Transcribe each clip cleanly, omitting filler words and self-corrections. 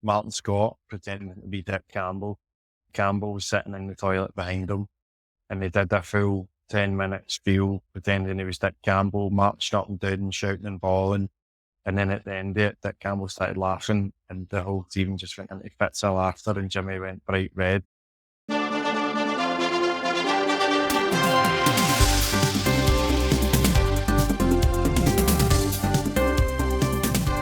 Martin Scott pretending to be Dick Campbell. Campbell was sitting in the toilet behind him, and they did a full 10-minute spiel pretending he was Dick Campbell, marching up and down and shouting and bawling. And then at the end of it, Dick Campbell started laughing, and the whole team just went into fits of laughter, and Jimmy went bright red.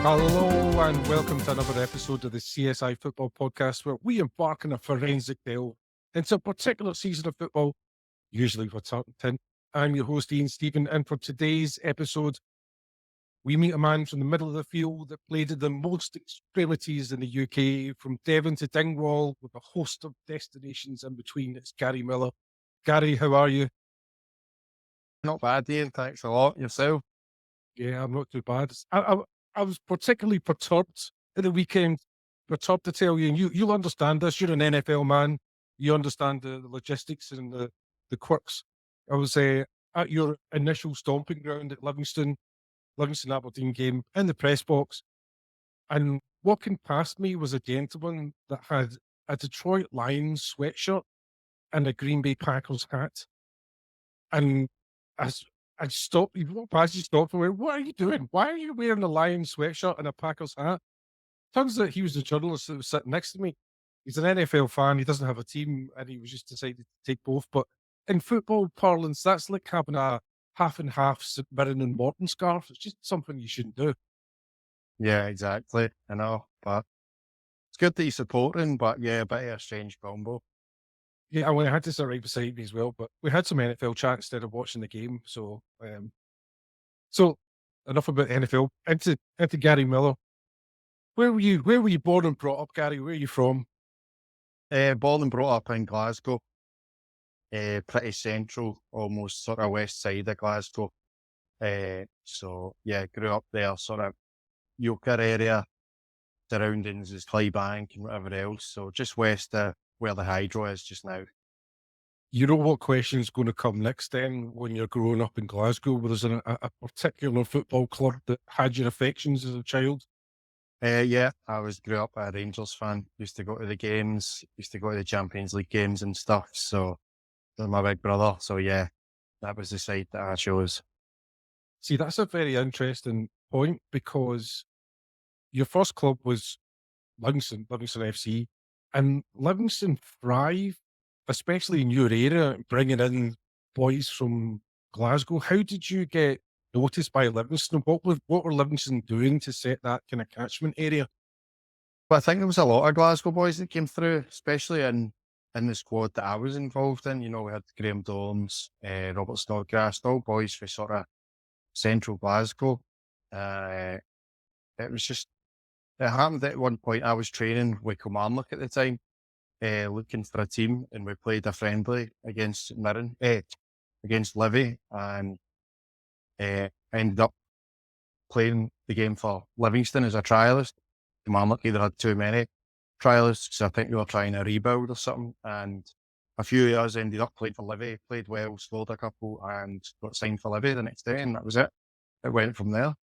Hello and welcome to another episode of the CSI Football Podcast, where we embark on a forensic delve into a particular season of football, usually for Tartan. I'm your host, Ian Stephen, and for today's episode, we meet a man from the middle of the field that played at the most extremities in the UK, from Devon to Dingwall, with a host of destinations in between. It's Gary Miller. Gary, how are you? Not bad, Ian. Thanks a lot. Yourself? Yeah, I'm not too bad. I was particularly perturbed at the weekend. Perturbed to tell you, and you'll understand this. You're an NFL man. You understand the logistics and the quirks. I was at your initial stomping ground at Livingston Aberdeen game in the press box, and walking past me was a gentleman that had a Detroit Lions sweatshirt and a Green Bay Packers hat. And as I stopped, he walked past, he stopped and went, "What are you doing? Why are you wearing a Lions sweatshirt and a Packers hat?" Turns out he was the journalist that was sitting next to me. He's an NFL fan, he doesn't have a team, and he was just decided to take both. But in football parlance, that's like having a half and half St. Mirren and Morton scarf. It's just something you shouldn't do. Yeah, exactly. I know, but it's good that you support him, but yeah, a bit of a strange combo. Yeah, I had to sit right beside me as well, but we had some NFL chat instead of watching the game. So enough about the NFL. Into Gary Miller. Where were you born and brought up, Gary? Where are you from? Born and brought up in Glasgow. Pretty central, almost sort of west side of Glasgow. So yeah, grew up there, sort of Yoker area, surroundings is Clydebank and whatever else. So just west of where the hydro is just now. You know what question's going to come next then when you're growing up in Glasgow? Was there a particular football club that had your affections as a child? Yeah, I grew up a Rangers fan. Used to go to the games, used to go to the Champions League games and stuff. So with my big brother. So yeah, that was the side that I chose. See, that's a very interesting point, because your first club was Livingston FC, and Livingston thrive, especially in your area, bringing in boys from Glasgow. How did you get noticed by Livingston? What were Livingston doing to set that kind of catchment area? But I think there was a lot of Glasgow boys that came through, especially in the squad that I was involved in. You know, we had Graham Dorms, Robert Snodgrass, all boys for sort of central Glasgow. It was just, it happened at one point. I was training with Kilmarnock at the time, looking for a team, and we played a friendly against St Mirren, against Livy, and I ended up playing the game for Livingston as a trialist. Kilmarnock either had too many trialists, so I think they were trying to rebuild or something. And a few of us ended up playing for Livy, played well, scored a couple, and got signed for Livy the next day, and that was it. It went from there.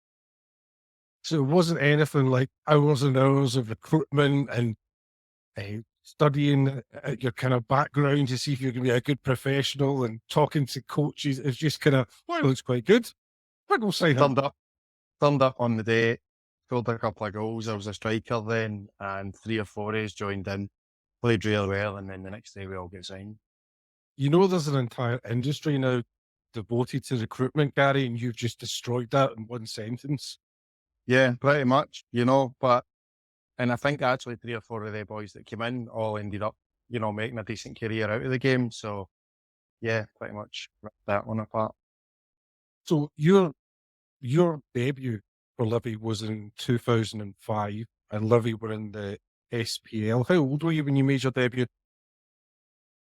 So it wasn't anything like hours and hours of recruitment and studying your kind of background to see if you're going to be a good professional and talking to coaches. It's just kind of, well, it looks quite good. I go sign up. Turned up on the day, scored a couple of goals. I was a striker then, and 3 or 4 days joined in, played really well, and then the next day we all get signed. You know, there's an entire industry now devoted to recruitment, Gary, and you've just destroyed that in one sentence. Yeah, pretty much, you know, and I think actually 3 or 4 of the boys that came in all ended up, you know, making a decent career out of the game. So yeah, pretty much ripped that one apart. So your debut for Livy was in 2005, and Livy were in the SPL. How old were you when you made your debut?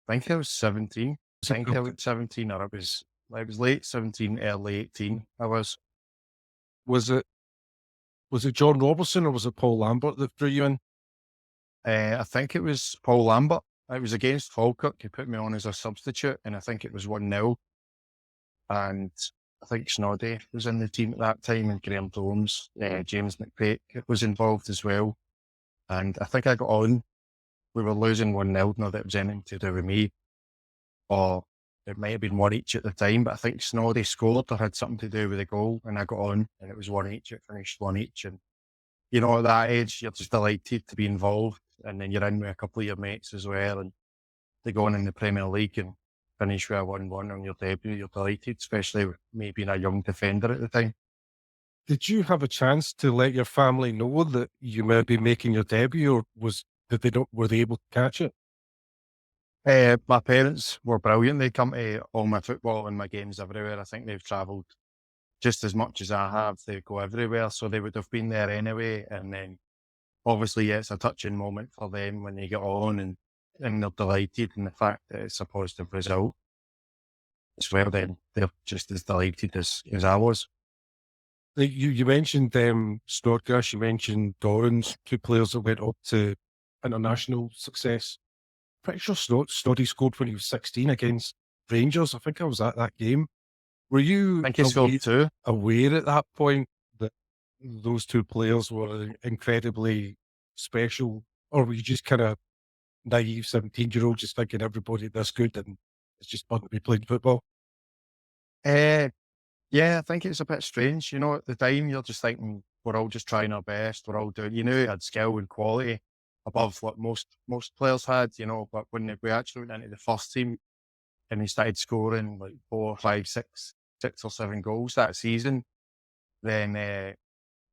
I think I was 17. I think I was 17, or it was late 17, early 18. I was. Was it John Robertson or was it Paul Lambert that threw you in? I think it was Paul Lambert. It was against Falkirk. He put me on as a substitute, and I think it was 1-0. And I think Snoddy was in the team at that time, and Graham Dorms, James McPake was involved as well. And I think I got on. We were losing 1-0, not that it was anything to do with me, or it might have been one each at the time, but I think Snoddy scored or had something to do with the goal, and I got on, and it was one each. It finished one each, and at that age, you're just delighted to be involved, and then you're in with a couple of your mates as well, and they go on in the Premier League and finish with a 1-1 on your debut. You're delighted, especially with me being a young defender at the time. Did you have a chance to let your family know that you may be making your debut, or were they able to catch it? My parents were brilliant. They come to all my football and my games everywhere. I think they've travelled just as much as I have. They go everywhere, so they would have been there anyway. And then obviously, yeah, it's a touching moment for them when they get on and they're delighted. And the fact that it's a positive result as well, then they're just as delighted as I was. Like you mentioned Snodgrass, you mentioned Dorrans, two players that went up to international success. Pretty sure Snoddy scored when he was 16 against Rangers. I think I was at that game. Were you I think he scored two. aware at that point that those two players were incredibly special, or were you just kind of naive 17-year-old just thinking everybody this good and it's just fun to be playing football? Uh, yeah, I think it's a bit strange. At the time, you're just thinking we're all just trying our best. We're all doing, he had skill and quality above what most players had, but when we actually went into the first team and he started scoring like 4, 5, 6 or 7 goals that season, then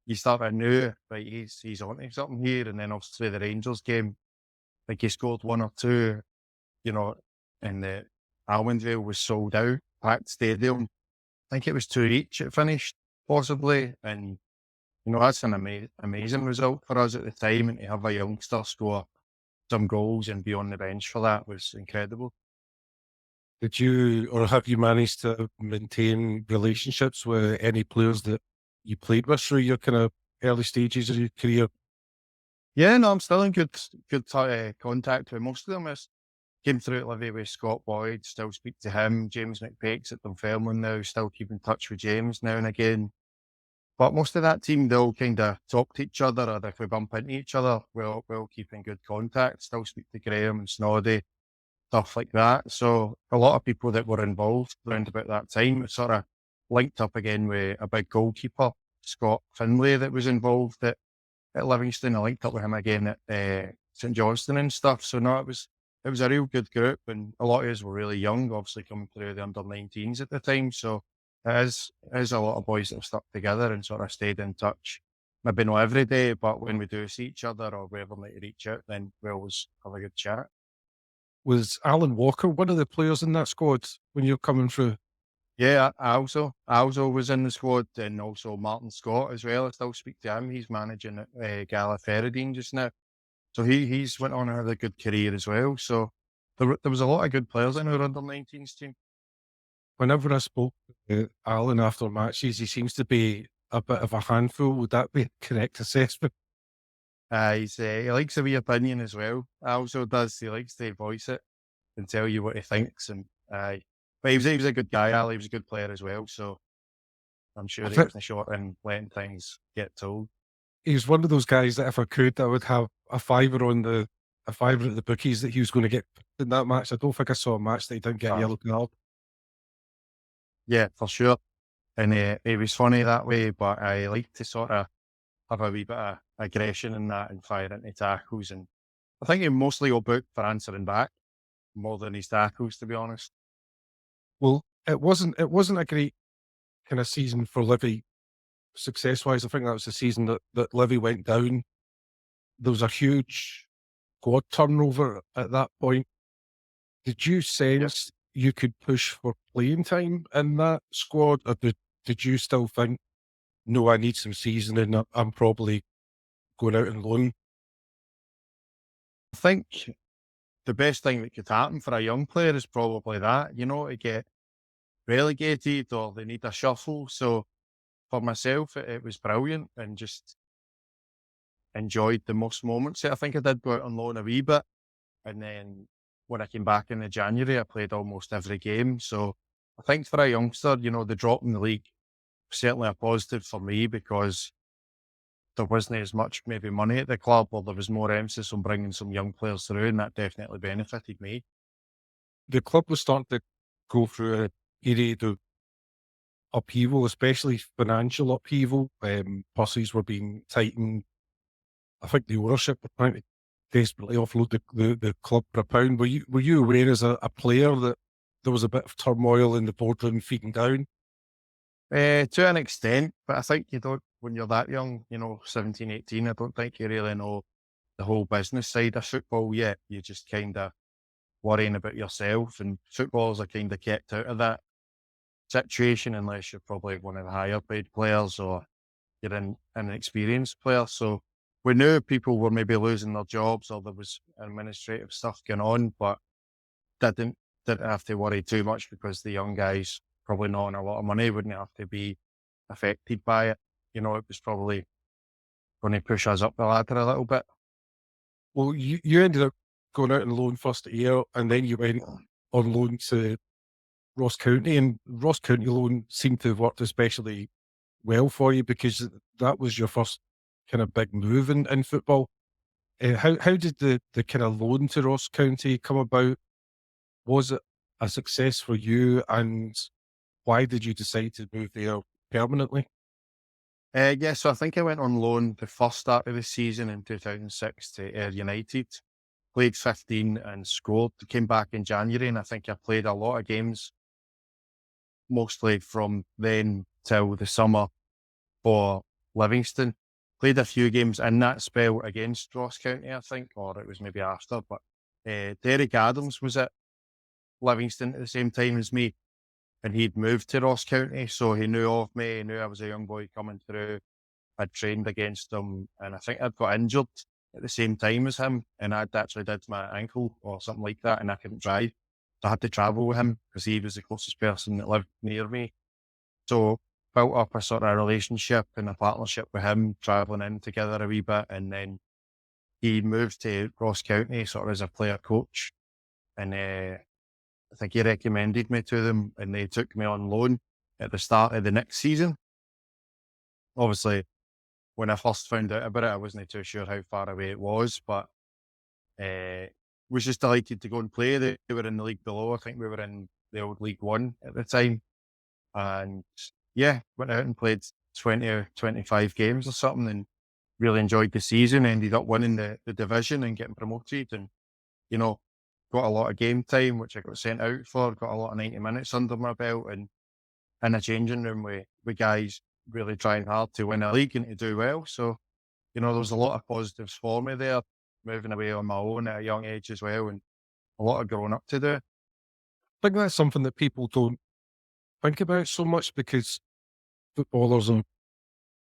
you start to know, right, he's onto something here. And then obviously the Rangers game, like he scored one or two, you know, and the Almondvale was sold out, packed stadium. I think it was two each it finished, possibly. And, that's an amazing result for us at the time. And to have a youngster score some goals and be on the bench for that was incredible. Did you, or have you managed to maintain relationships with any players that you played with through your kind of early stages of your career? Yeah, no, I'm still in good contact with most of them. I came through at Livy with Scott Boyd, still speak to him. James McPake's at Dunfermline now, still keep in touch with James now and again. But most of that team, they'll kind of talk to each other, or if we bump into each other, we'll keep in good contact. Still speak to Graham and Snoddy, stuff like that. So a lot of people that were involved around about that time sort of linked up again with a big goalkeeper, Scott Finlay, that was involved at Livingston. I linked up with him again at St Johnstone and stuff. So no, it was a real good group, and a lot of us were really young, obviously coming through the under-19s at the time. So it is a lot of boys that have stuck together and sort of stayed in touch. Maybe not every day, but when we do see each other or we ever need to reach out, then we always have a good chat. Was Alan Walker one of the players in that squad when you're coming through? Yeah, I also was in the squad, and also Martin Scott as well. I still speak to him. He's managing at Gallagher just now. So he's went on and had a good career as well. So there was a lot of good players in our under-19s team. Whenever I spoke to Alan after matches, he seems to be a bit of a handful. Would that be a correct assessment? He likes a wee opinion as well. Also does. He likes to voice it and tell you what he thinks. And but he was a good guy. Ali was a good player as well. So I'm sure I he think wasn't short in letting things get told. he's one of those guys that if I could, I would have a fiver at the bookies that he was going to get in that match. I don't think I saw a match that he didn't get a Uh, yellow card. yeah, for sure. And he was funny that way, but I like to sort of have a wee bit of aggression in that and fire into tackles. And I think he mostly got booked for answering back more than his tackles, to be honest. Well, it wasn't a great kind of season for Livy success wise. I think that was the season that Livy went down. There was a huge squad turnover at that point. Did you Yep. sense you could push for playing time in that squad, or did you still think, no, I need some seasoning, I'm probably going out and loan? I think the best thing that could happen for a young player is probably that, to get relegated or they need a shuffle. So for myself, it was brilliant and just enjoyed the most moments. I think I did go out on loan a wee bit. And then when I came back in the January, I played almost every game. So I think for a youngster, the drop in the league was certainly a positive for me because there wasn't as much maybe money at the club, or there was more emphasis on bringing some young players through, and that definitely benefited me. The club was starting to go through a period of upheaval, especially financial upheaval. Purses were being tightened. I think the ownership were trying to desperately offload the club for a pound. Were you aware as a player that there was a bit of turmoil in the boardroom feeding down? To an extent, but I think you don't, when you're that young, 17, 18, I don't think you really know the whole business side of football yet. You just kind of worrying about yourself, and footballers are kind of kept out of that situation unless you're probably one of the higher paid players or you're an experienced player. So we knew people were maybe losing their jobs or there was administrative stuff going on, but didn't didn't have to worry too much because the young guys probably not on a lot of money wouldn't have to be affected by it. It was probably going to push us up the ladder a little bit. Well, you ended up going out on loan first year, and then you went on loan to Ross County, and Ross County loan seemed to have worked especially well for you because that was your first kind of big move in football. How did the kind of loan to Ross County come about? Was it a success for you, and why did you decide to move there permanently? Yeah, so I think I went on loan the first start of the season in 2006 to Ayr United. Played 15 and scored. Came back in January, and I think I played a lot of games, mostly from then till the summer for Livingston. Played a few games in that spell against Ross County, I think, or it was maybe after. But Derek Adams was at Livingston at the same time as me, and he'd moved to Ross County, so he knew of me. He knew I was a young boy coming through. I'd trained against him, and I think I'd got injured at the same time as him, and I'd actually did my ankle or something like that, and I couldn't drive. So I had to travel with him because he was the closest person that lived near me. So built up a sort of relationship and a partnership with him, travelling in together a wee bit, and then he moved to Ross County sort of as a player coach, and I think he recommended me to them, and they took me on loan at the start of the next season. Obviously, when I first found out about it, I wasn't too sure how far away it was, but was just delighted to go and play. They were in the league below. I think we were in the old League One at the time. And yeah, went out and played 20 or 25 games or something and really enjoyed the season. Ended up winning the division and getting promoted, and, you know, got a lot of game time, which I got sent out for, got a lot of 90 minutes under my belt, and in a changing room with guys really trying hard to win a league and to do well. So, there was a lot of positives for me there, moving away on my own at a young age as well, and a lot of growing up to do. I think that's something that people don't think about so much because footballers are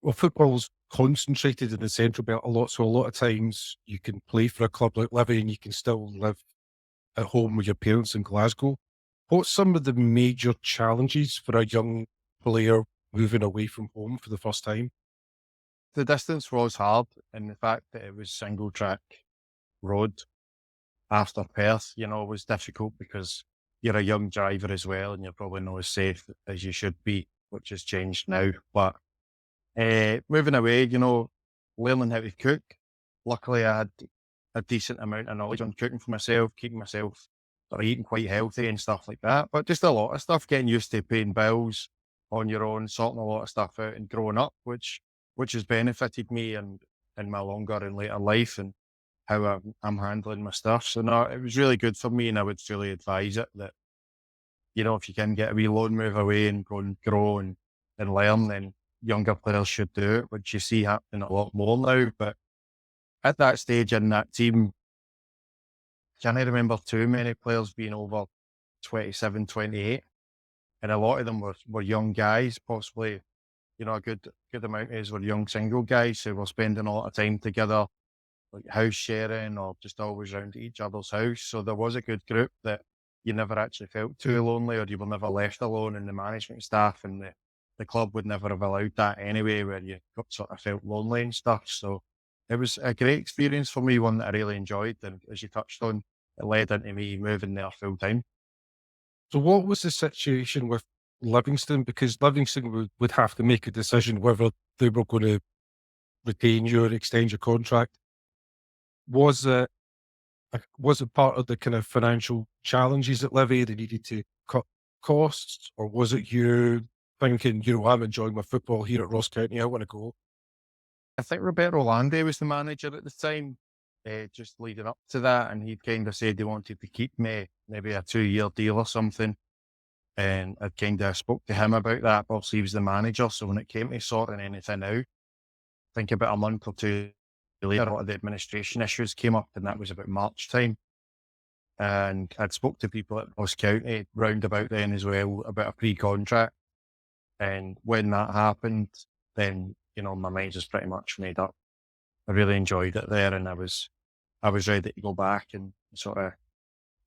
well, football's concentrated in the central belt a lot. So a lot of times you can play for a club like Livy and you can still live at home with your parents in Glasgow. What's some of the major challenges for a young player moving away from home for the first time? The distance was hard, and the fact that it was single track road after Perth, was difficult because you're a young driver as well, and you're probably not as safe as you should be, which has changed now. But moving away, learning how to cook. Luckily, I had a decent amount of knowledge on cooking for myself, keeping myself sort of eating quite healthy and stuff like that. But just a lot of stuff, getting used to paying bills on your own, sorting a lot of stuff out and growing up, which has benefited me and in my longer and later life and how I'm handling my stuff. So no, it was really good for me, and I would fully advise it that, if you can get a wee loan move away and go and grow and learn, then younger players should do it, which you see happening a lot more now. But at that stage in that team, can't I remember too many players being over 27, 28, and a lot of them were young guys, possibly, a good amount of us were young single guys who were spending a lot of time together, like house sharing or just always round at each other's house. So there was a good group that you never actually felt too lonely, or you were never left alone, and the management staff and the club would never have allowed that anyway, where you sort of felt lonely and stuff. So it was a great experience for me, one that I really enjoyed. And as you touched on, it led into me moving there full time. So what was the situation with Livingston? Because Livingston would have to make a decision whether they were going to retain you or extend your contract. Was it was it part of the kind of financial challenges at Livy? They needed to cut costs, or was it you thinking, I'm enjoying my football here at Ross County, I want to go? I think Roberto Landi was the manager at the time, just leading up to that, and he'd kind of said he wanted to keep me, maybe a 2-year deal or something. And I kind of spoke to him about that. Obviously, he was the manager, so when it came to sorting anything out, I think about a month or two later, a lot of the administration issues came up, and that was about March time. And I'd spoke to people at Ross County round about then as well about a pre-contract. And when that happened, then, my mind was pretty much made up. I really enjoyed it there, and I was ready to go back and sort of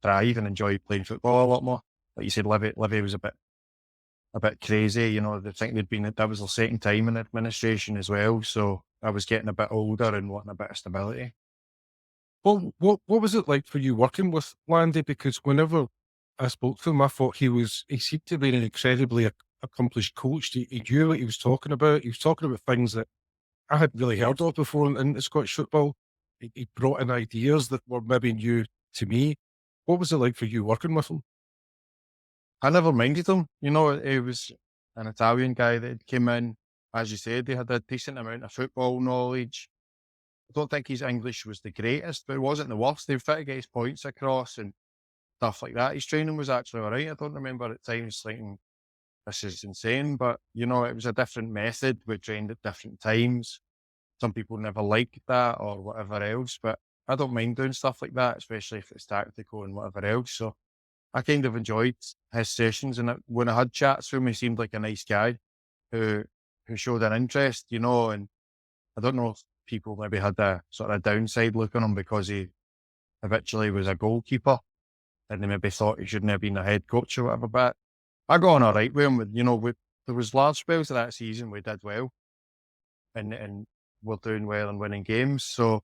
thrive and enjoy playing football a lot more. Like you said, Livy was a bit crazy. They think that was the second time in administration as well. So I was getting a bit older and wanting a bit of stability. Well, what was it like for you working with Landy? Because whenever I spoke to him, I thought he seemed to be an incredibly accomplished coach. He knew what he was talking about. He was talking about things that I hadn't really heard of before in Scottish football. He brought in ideas that were maybe new to me. What was it like for you working with him? I never minded him. He was an Italian guy that came in. As you said, he had a decent amount of football knowledge. I don't think his English was the greatest, but it wasn't the worst. He was fit to get his points across and stuff like that. His training was actually all right. I don't remember at times thinking, this is insane, but, it was a different method. We trained at different times. Some people never liked that or whatever else, but I don't mind doing stuff like that, especially if it's tactical and whatever else. So I kind of enjoyed his sessions, and when I had chats with him, he seemed like a nice guy who showed an interest, and I don't know if people maybe had a sort of downside look on him because he habitually was a goalkeeper and they maybe thought he shouldn't have been a head coach or whatever. But I got on all right with him. There was large spells of that season we did well, and we're doing well and winning games. So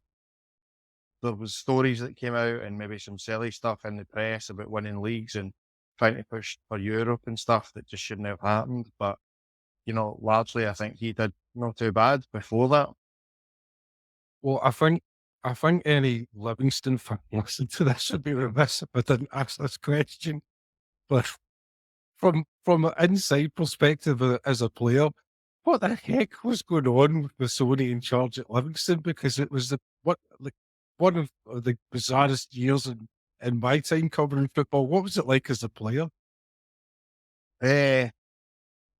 there was stories that came out and maybe some silly stuff in the press about winning leagues and trying to push for Europe and stuff that just shouldn't have happened. But, largely I think he did not too bad before that. Well, I think any Livingston fan listening to this would be remiss if I didn't ask this question. But from an inside perspective as a player, what the heck was going on with Sony in charge at Livingston? Because it was one of the bizarrest years in my time covering football. What was it like as a player? Eh,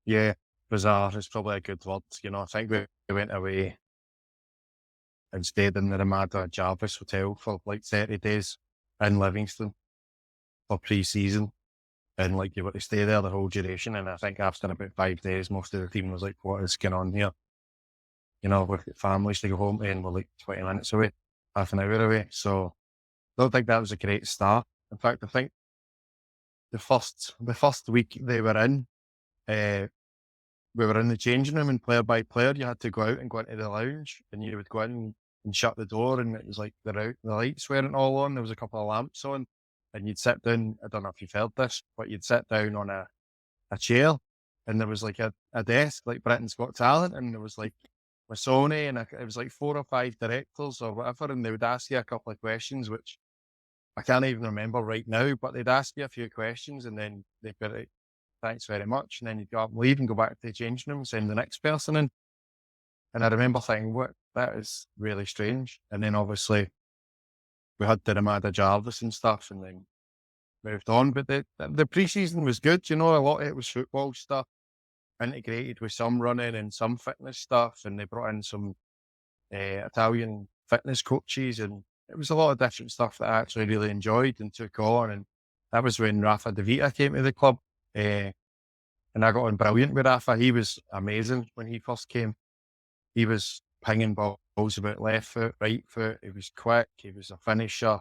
yeah, bizarre is probably a good word. I think we went away and stayed in the Ramada Jarvis Hotel for like 30 days in Livingston for pre-season. And like you were to stay there the whole duration. And I think after about 5 days, most of the team was like, what is going on here? We've got families to go home to and we're like 20 minutes away, half an hour away. So I don't think that was a great start. In fact, I think the first week they were in, we were in the changing room, and player by player, you had to go out and go into the lounge, and you would go in and shut the door, and it was like the lights weren't all on. There was a couple of lamps on, and you'd sit down. I don't know if you've heard this, but you'd sit down on a chair, and there was like a desk like Britain's Got Talent, and there was like with Sony, and it was like 4 or 5 directors or whatever, and they would ask you a couple of questions, which I can't even remember right now, but they'd ask you a few questions, and then they'd be like, thanks very much. And then you'd go up and leave and go back to the changing room, send the next person in. And I remember thinking, what, that is really strange. And then obviously we had the Ramada Jarvis and stuff, and then moved on. But the pre-season was good. A lot of it was football stuff integrated with some running and some fitness stuff. And they brought in some Italian fitness coaches, and it was a lot of different stuff that I actually really enjoyed and took on. And that was when Rafa De Vita came to the club. And I got on brilliant with Rafa. He was amazing when he first came. He was pinging balls about left foot, right foot. He was quick. He was a finisher.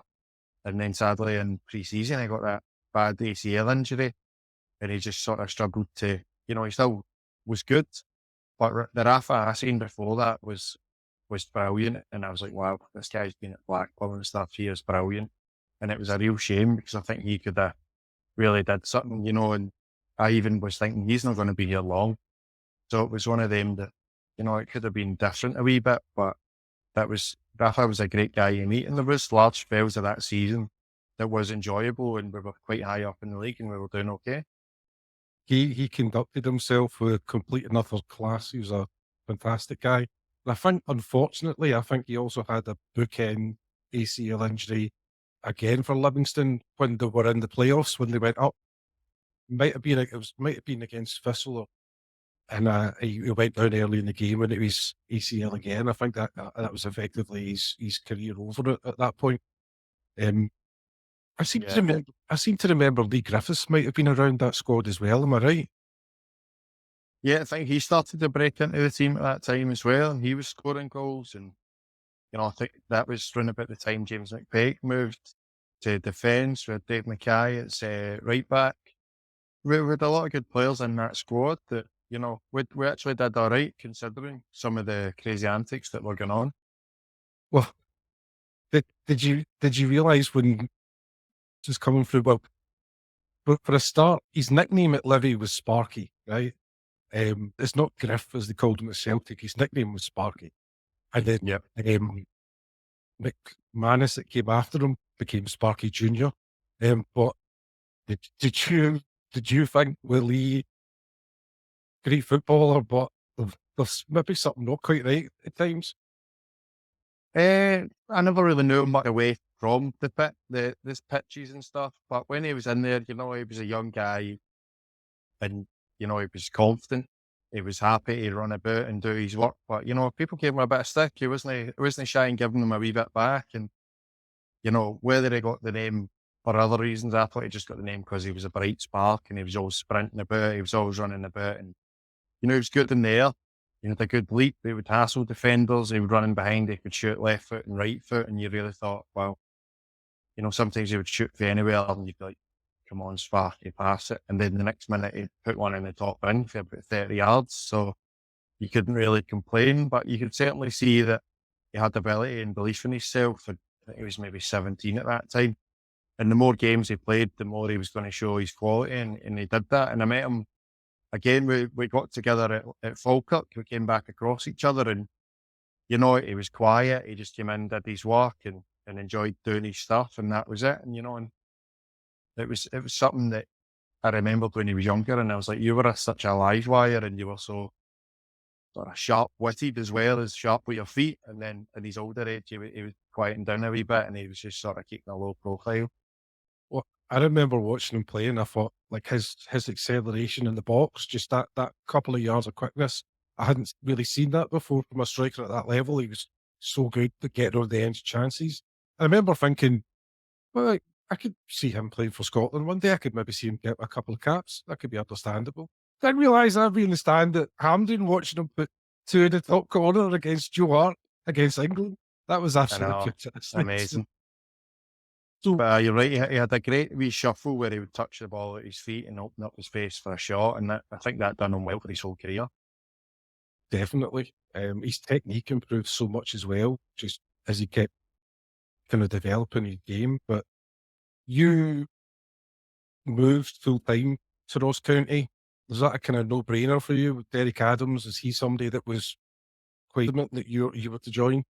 And then sadly in pre-season, I got that bad ACL injury, and he just sort of struggled to, he still was good. But the Rafa I seen before that was brilliant. And I was like, wow, this guy's been at Blackburn and stuff. He is brilliant. And it was a real shame because I think he could have really did something, and I even was thinking he's not going to be here long. So it was one of them that it could have been different a wee bit, but Rafa was a great guy to meet. And there was large spells of that season that was enjoyable, and we were quite high up in the league and we were doing okay. He conducted himself with complete and utter class. He was a fantastic guy. And I think, unfortunately, I think he also had a bookend ACL injury again for Livingston when they were in the playoffs when they went up. Might have been against Thistle, and he went down early in the game and it was ACL again. I think that was effectively his career over at that point. Um, Yeah. I seem to remember Lee Griffiths might have been around that squad as well. Am I right? Yeah, I think he started to break into the team at that time as well, and he was scoring goals. And, I think that was around about the time James McPake moved to defence with Dave Mackay at right back. We had a lot of good players in that squad that, we actually did all right considering some of the crazy antics that were going on. Well, did you realise when just coming through? Well, for a start, his nickname at Livy was Sparky, right? It's not Griff as they called him at Celtic. His nickname was Sparky, and then Yep. McManus that came after him became Sparky Junior. But did you think Willie great footballer, but there's maybe something not quite right at times? I never really knew much away from this pitches and stuff, but when he was in there, he was a young guy, and he was confident. He was happy to run about and do his work. But people gave him a bit of stick. He wasn't shy in giving them a wee bit back. And whether he got the name for other reasons, I thought he just got the name because he was a bright spark and he was always sprinting about. He was always running about, and he was good in the air. He had a good leap. He would hassle defenders. He would run in behind. He could shoot left foot and right foot, and you really thought, well, sometimes he would shoot for anywhere, and you'd be like, come on, Sparky, pass it. And then the next minute he'd put one in the top bin for about 30 yards. So you couldn't really complain, but you could certainly see that he had ability and belief in himself. And I think he was maybe 17 at that time. And the more games he played, the more he was going to show his quality. And he did that. And I met him again. We got together at Falkirk. We came back across each other, and he was quiet. He just came in, did his work, and enjoyed doing his stuff. And that was it. And, and it was something that I remembered when he was younger, and I was like, you were such a live wire, and you were so sort of sharp-witted as well as sharp with your feet. And then at his older age, he was quieting down a wee bit, and he was just sort of keeping a low profile. Well, I remember watching him play, and I thought, like his acceleration in the box, just that couple of yards of quickness, I hadn't really seen that before from a striker at that level. He was so good at getting over the end chances. I remember thinking, well, like, I could see him playing for Scotland one day. I could maybe see him get a couple of caps. That could be understandable. Didn't realise I'd be in the stand at Hampden watching him put two in the top corner against Joe Hart against England. That was I absolutely know, fantastic. amazing. So But you're right, he had a great wee shuffle where he would touch the ball at his feet and open up his face for a shot, and I think that done him well for his whole career. definitely, his technique improved so much as well, just as he kept kind of developing his game. But you moved full time to Ross County. Was that a kind of no brainer for you with Derek Adams? Is he somebody that was quite adamant that you were to join?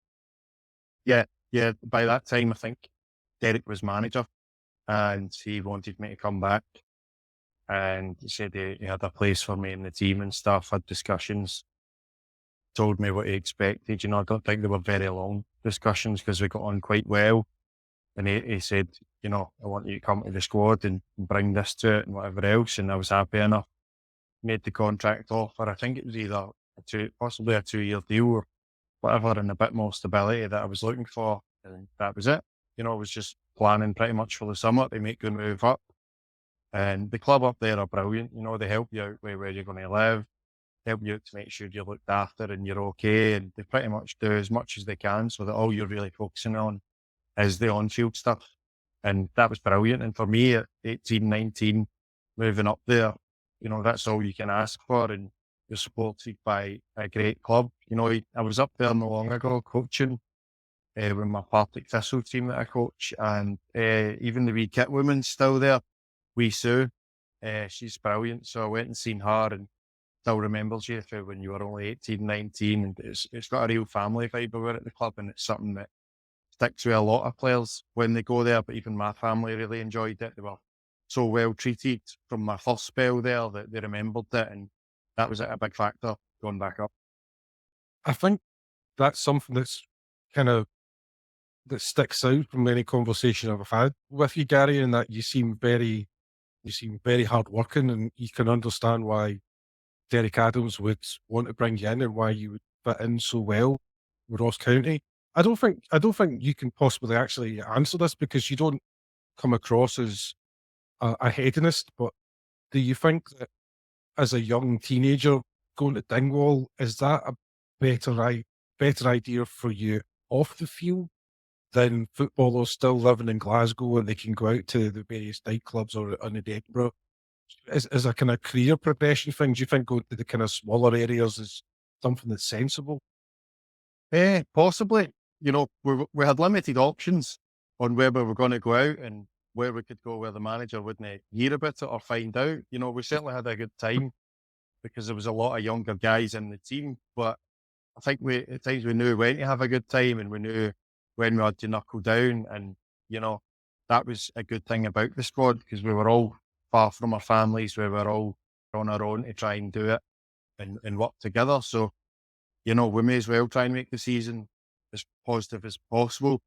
Yeah, yeah. By that time, I think Derek was manager, and he wanted me to come back. And he said he had a place for me in the team and stuff. Had discussions, told me what he expected. I don't think they were very long discussions because we got on quite well. And he said, I want you to come to the squad and bring this to it and whatever else. And I was happy enough. Made the contract offer. I think it was either possibly a 2-year deal or whatever, and a bit more stability that I was looking for. And that was it. I was just planning pretty much for the summer to make the move up. And the club up there are brilliant. They help you out with where you're going to live, help you out to make sure you're looked after and you're okay. And they pretty much do as much as they can so that all you're really focusing on is the on-field stuff. And that was brilliant. And for me at 18, 19, moving up there, that's all you can ask for. And you're supported by a great club. I was up there not long ago coaching with my Partick Thistle team that I coach. And even the wee kit woman's still there. Wee Sue, she's brilliant. So I went and seen her, and still remembers you for when you were only 18, 19, and it's got a real family vibe about it at the club, and it's something that sticks with a lot of players when they go there. But even my family really enjoyed it. They were so well treated from my first spell there that they remembered it, and that was a big factor going back up. I think that's something kind of that sticks out from any conversation I've had with you, Gary, and that you seem very hardworking, and you can understand why Derek Adams would want to bring you in and why you would fit in so well with Ross County. I don't think you can possibly actually answer this because you don't come across as a hedonist. But do you think that as a young teenager going to Dingwall, is that a better idea for you off the field than footballers still living in Glasgow and they can go out to the various nightclubs or in Edinburgh? As a kind of career progression thing, do you think going to the kind of smaller areas is something that's sensible? Possibly. We had limited options on where we were going to go out and where we could go where the manager wouldn't hear about it or find out. We certainly had a good time because there was a lot of younger guys in the team, but I think at times we knew when to have a good time and we knew when we had to knuckle down. And, you know, that was a good thing about the squad because we were all far from our families. We were all on our own to try and do it and work together. So, we may as well try and make the season as positive as possible.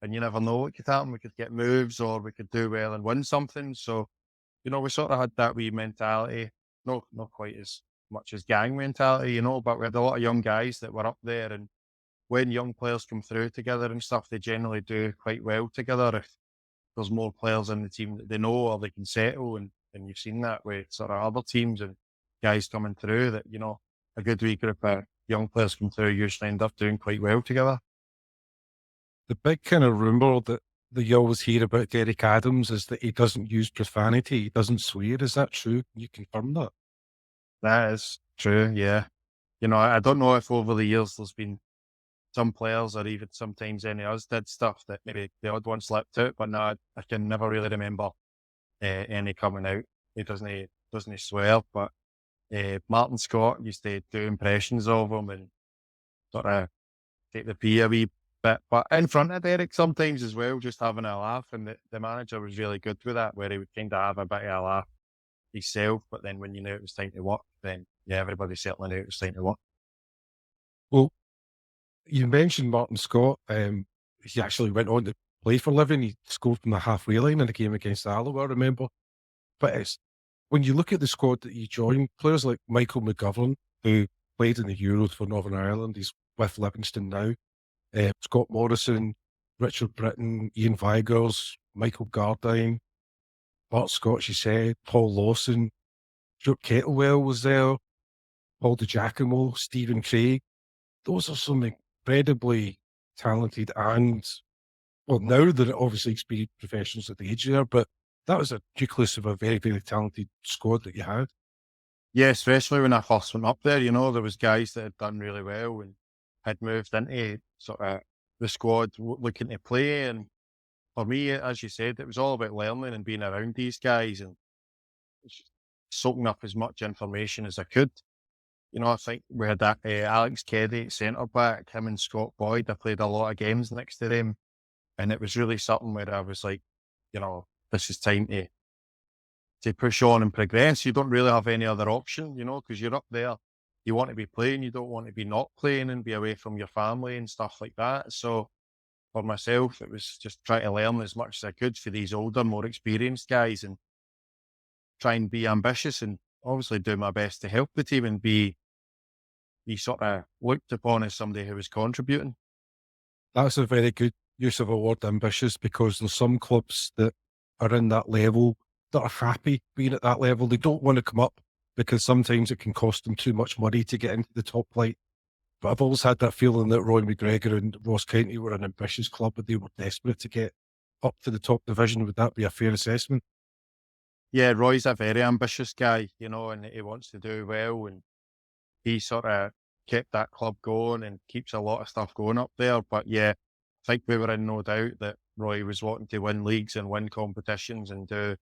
And you never know what could happen. We could get moves or we could do well and win something. So, we sort of had that wee mentality. No, not quite as much as gang mentality, but we had a lot of young guys that were up there. And when young players come through together and stuff, they generally do quite well together if there's more players in the team that they know or they can settle. And you've seen that with sort of other teams and guys coming through that, a good wee group of young players come through usually end up doing quite well together. The big kind of rumor that you always hear about Derek Adams is that he doesn't use profanity, he doesn't swear. Is that true? Can you confirm that? That is true, yeah. I don't know if over the years there's been some players or even sometimes any of us did stuff that maybe the odd one slipped out, but no, I can never really remember any coming out. He doesn't swear, but Martin Scott used to do impressions of him and sort of take the pee a wee bit, but in front of Derek sometimes as well, just having a laugh. And the manager was really good with that, where he would kind of have a bit of a laugh himself, but then when you knew it was time to work, then yeah, everybody certainly knew it was time to work. Well, you mentioned Martin Scott. He actually went on to play for Living. He scored from the halfway line in a game against Alloa, I remember. But it's when you look at the squad that he joined, players like Michael McGovern, who played in the Euros for Northern Ireland, he's with Livingston now. Scott Morrison, Richard Britton, Ian Vigurs, Michael Gardine, Bart Scott, you said, Paul Lawson, Stuart Kettlewell was there, Paul DiGiacomo, Stephen Craig. Those are some incredibly talented and, well, now they're obviously experienced professionals at the age there, but that was a nucleus of a very, very talented squad that you had. Yeah, especially when I first went up there, there was guys that had done really well and had moved into sort of the squad looking to play. And for me, as you said, it was all about learning and being around these guys and just soaking up as much information as I could. I think we had that Alex Keddy at centre back, him and Scott Boyd. I played a lot of games next to them, and it was really something where I was like, this is time to push on and progress. You don't really have any other option, because you're up there. You want to be playing, you don't want to be not playing and be away from your family and stuff like that. So for myself, it was just trying to learn as much as I could for these older, more experienced guys and try and be ambitious and obviously do my best to help the team and be sort of looked upon as somebody who was contributing. That's a very good use of a word, ambitious, because there's some clubs that are in that level that are happy being at that level. They don't want to come up because sometimes it can cost them too much money to get into the top flight. But I've always had that feeling that Roy McGregor and Ross County were an ambitious club, but they were desperate to get up to the top division. Would that be a fair assessment? Yeah, Roy's a very ambitious guy, and he wants to do well, and he sort of kept that club going and keeps a lot of stuff going up there. But yeah, I think we were in no doubt that Roy was wanting to win leagues and win competitions and do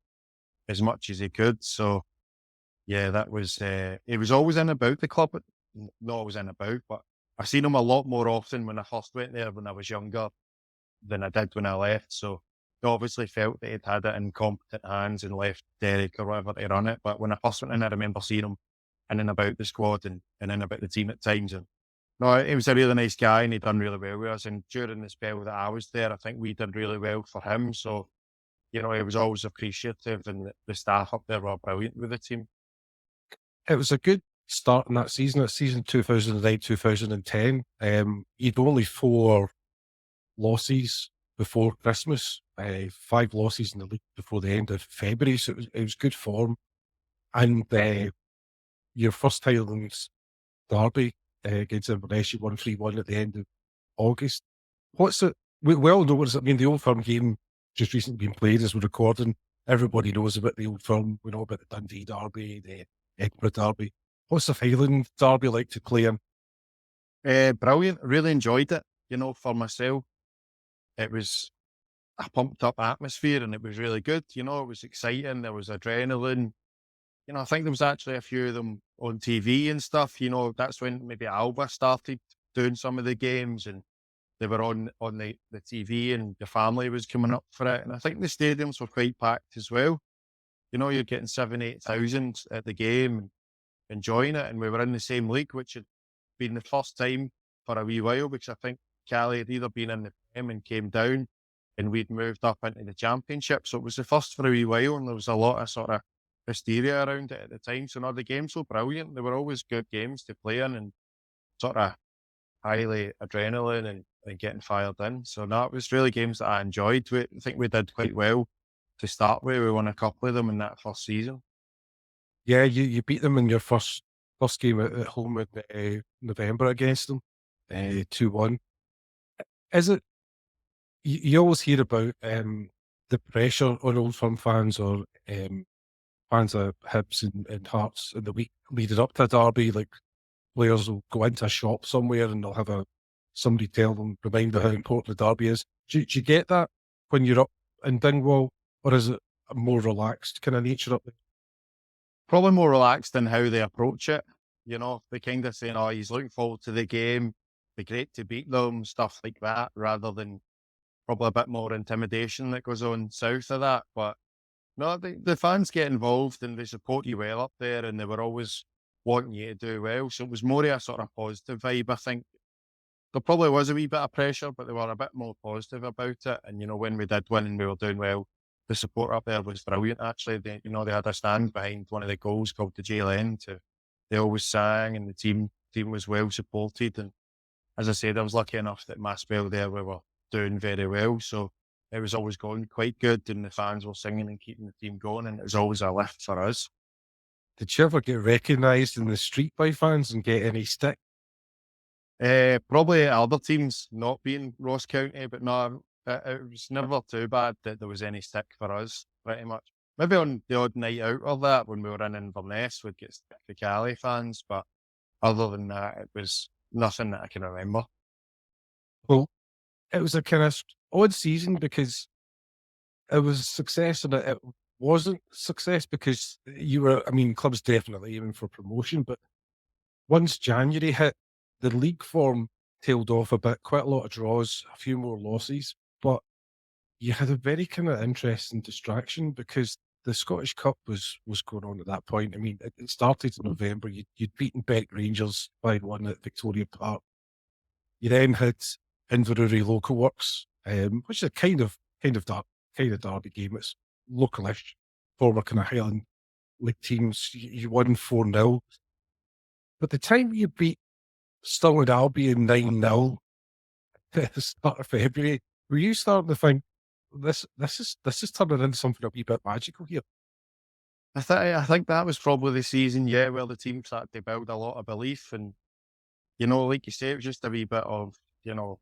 as much as he could. So Yeah, that was, he was always in about the club, not always in about, but I seen him a lot more often when I first went there when I was younger than I did when I left. So he obviously felt that he'd had it in competent hands and left Derek or whatever to run it. But when I first went in, I remember seeing him in and about the squad and in about the team at times. And no, he was a really nice guy and he'd done really well with us. And during the spell that I was there, I think we did really well for him. So, he was always appreciative and the staff up there were brilliant with the team. It was a good start in that season. It's season 2009, 2010. You'd only 4 losses before Christmas, 5 losses in the league before the end of February. So it was good form. And your first Highlands derby against Inverness, you won 3-1 at the end of August. What's it? We all know what it's. I mean, the Old Firm game just recently been played as we're recording. Everybody knows about the Old Firm. We know about the Dundee derby, the Edinburgh derby. What's the Highland derby like to play in? Brilliant. Really enjoyed it. For myself, it was a pumped up atmosphere and it was really good. It was exciting. There was adrenaline. I think there was actually a few of them on TV and stuff. That's when maybe Alba started doing some of the games and they were on the TV and the family was coming up for it. And I think the stadiums were quite packed as well. You're getting 7,000, 8,000 at the game and enjoying it. And we were in the same league, which had been the first time for a wee while because I think Cali had either been in the Prem and came down and we'd moved up into the Championship. So it was the first for a wee while and there was a lot of sort of hysteria around it at the time. So no, the games were brilliant. They were always good games to play in and sort of highly adrenaline and getting fired in. So no, it was really games that I enjoyed. I think we did quite well to start with. We won a couple of them in that first season. Yeah, you beat them in your first game at home in November against them, 2-1. Is it? You always hear about the pressure on Old Firm fans or fans of Hibs and Hearts in the week leading up to a derby. Like players will go into a shop somewhere and they'll have somebody tell them, remind them how important the derby is. Do you get that when you're up in Dingwall, or is it a more relaxed kind of nature up there? Probably more relaxed in how they approach it. They kind of saying, oh, he's looking forward to the game. Be great to beat them, stuff like that, rather than probably a bit more intimidation that goes on south of that. But no, the fans get involved and they support you well up there and they were always wanting you to do well. So it was more of a sort of positive vibe, I think. There probably was a wee bit of pressure, but they were a bit more positive about it. And, when we did win and we were doing well, the support up there was brilliant, actually. They had a stand behind one of the goals called the JLN. They always sang and the team was well supported. And as I said, I was lucky enough that my spell there, we were doing very well. So it was always going quite good and the fans were singing and keeping the team going. And it was always a lift for us. Did you ever get recognised in the street by fans and get any stick? Probably other teams not being Ross County, but no, it was never too bad that there was any stick for us, pretty much. Maybe on the odd night out or that, when we were in Inverness, we'd get stick to Cali fans, but other than that, it was nothing that I can remember. Well, it was a kind of odd season because it was a success and it wasn't success because you were, I mean, clubs definitely aiming for promotion, but once January hit, the league form tailed off a bit, quite a lot of draws, a few more losses, but you had a very kind of interesting distraction because the Scottish Cup was going on at that point. I mean, it started in November. You'd beaten Beck Rangers by 1 at Victoria Park. You then had Inverurie Local Works, which is a kind of derby game. It's localish, former kind of Highland League teams. You won 4-0. But the time you beat Stirling Albion 9-0 at the start of February, were you starting to think this is turning into something a wee bit magical here? I think that was probably the season, yeah, where the team started to build a lot of belief. And, like you say, it was just a wee bit of, oh,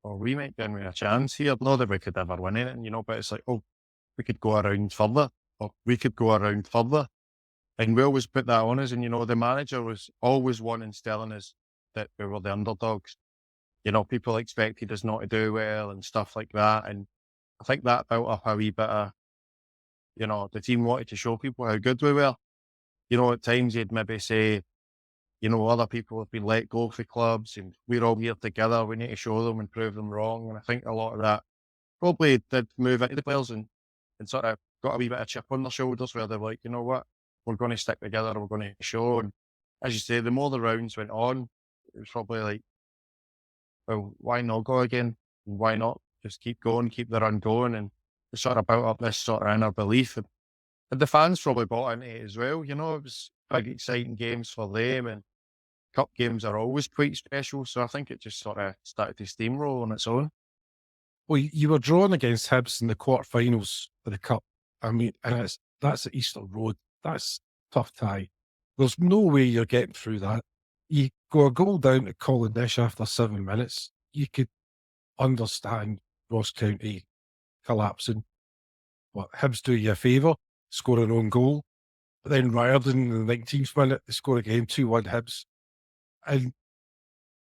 we might be in with a chance here. Not that we could ever win it, but it's like, oh, we could go around further, or we could go around further. And we always put that on us. And, the manager was always wanting telling us that we were the underdogs. People expected us not to do well and stuff like that. And I think that built up a wee bit of, the team wanted to show people how good we were. at times he'd maybe say, other people have been let go for clubs and we're all here together. We need to show them and prove them wrong. And I think a lot of that probably did move into the players and sort of got a wee bit of chip on their shoulders where they're like, you know what, we're going to stick together, we're going to show. And as you say, the more the rounds went on, it was probably like, well, why not go again? And why not just keep going, keep the run going? And it sort of built up this sort of inner belief. And the fans probably bought into it as well. It was big, exciting games for them. And cup games are always quite special. So I think it just sort of started to steamroll on its own. Well, you were drawn against Hibs in the quarterfinals for the cup. I mean, and that's at Easter Road. That's tough tie. There's no way you're getting through that. You go a goal down to Cavendish after 7 minutes. You could understand Ross County collapsing. But Hibs do you a favour, score an own goal. But then Riordan in the 19th minute, they score again, 2-1 Hibs. And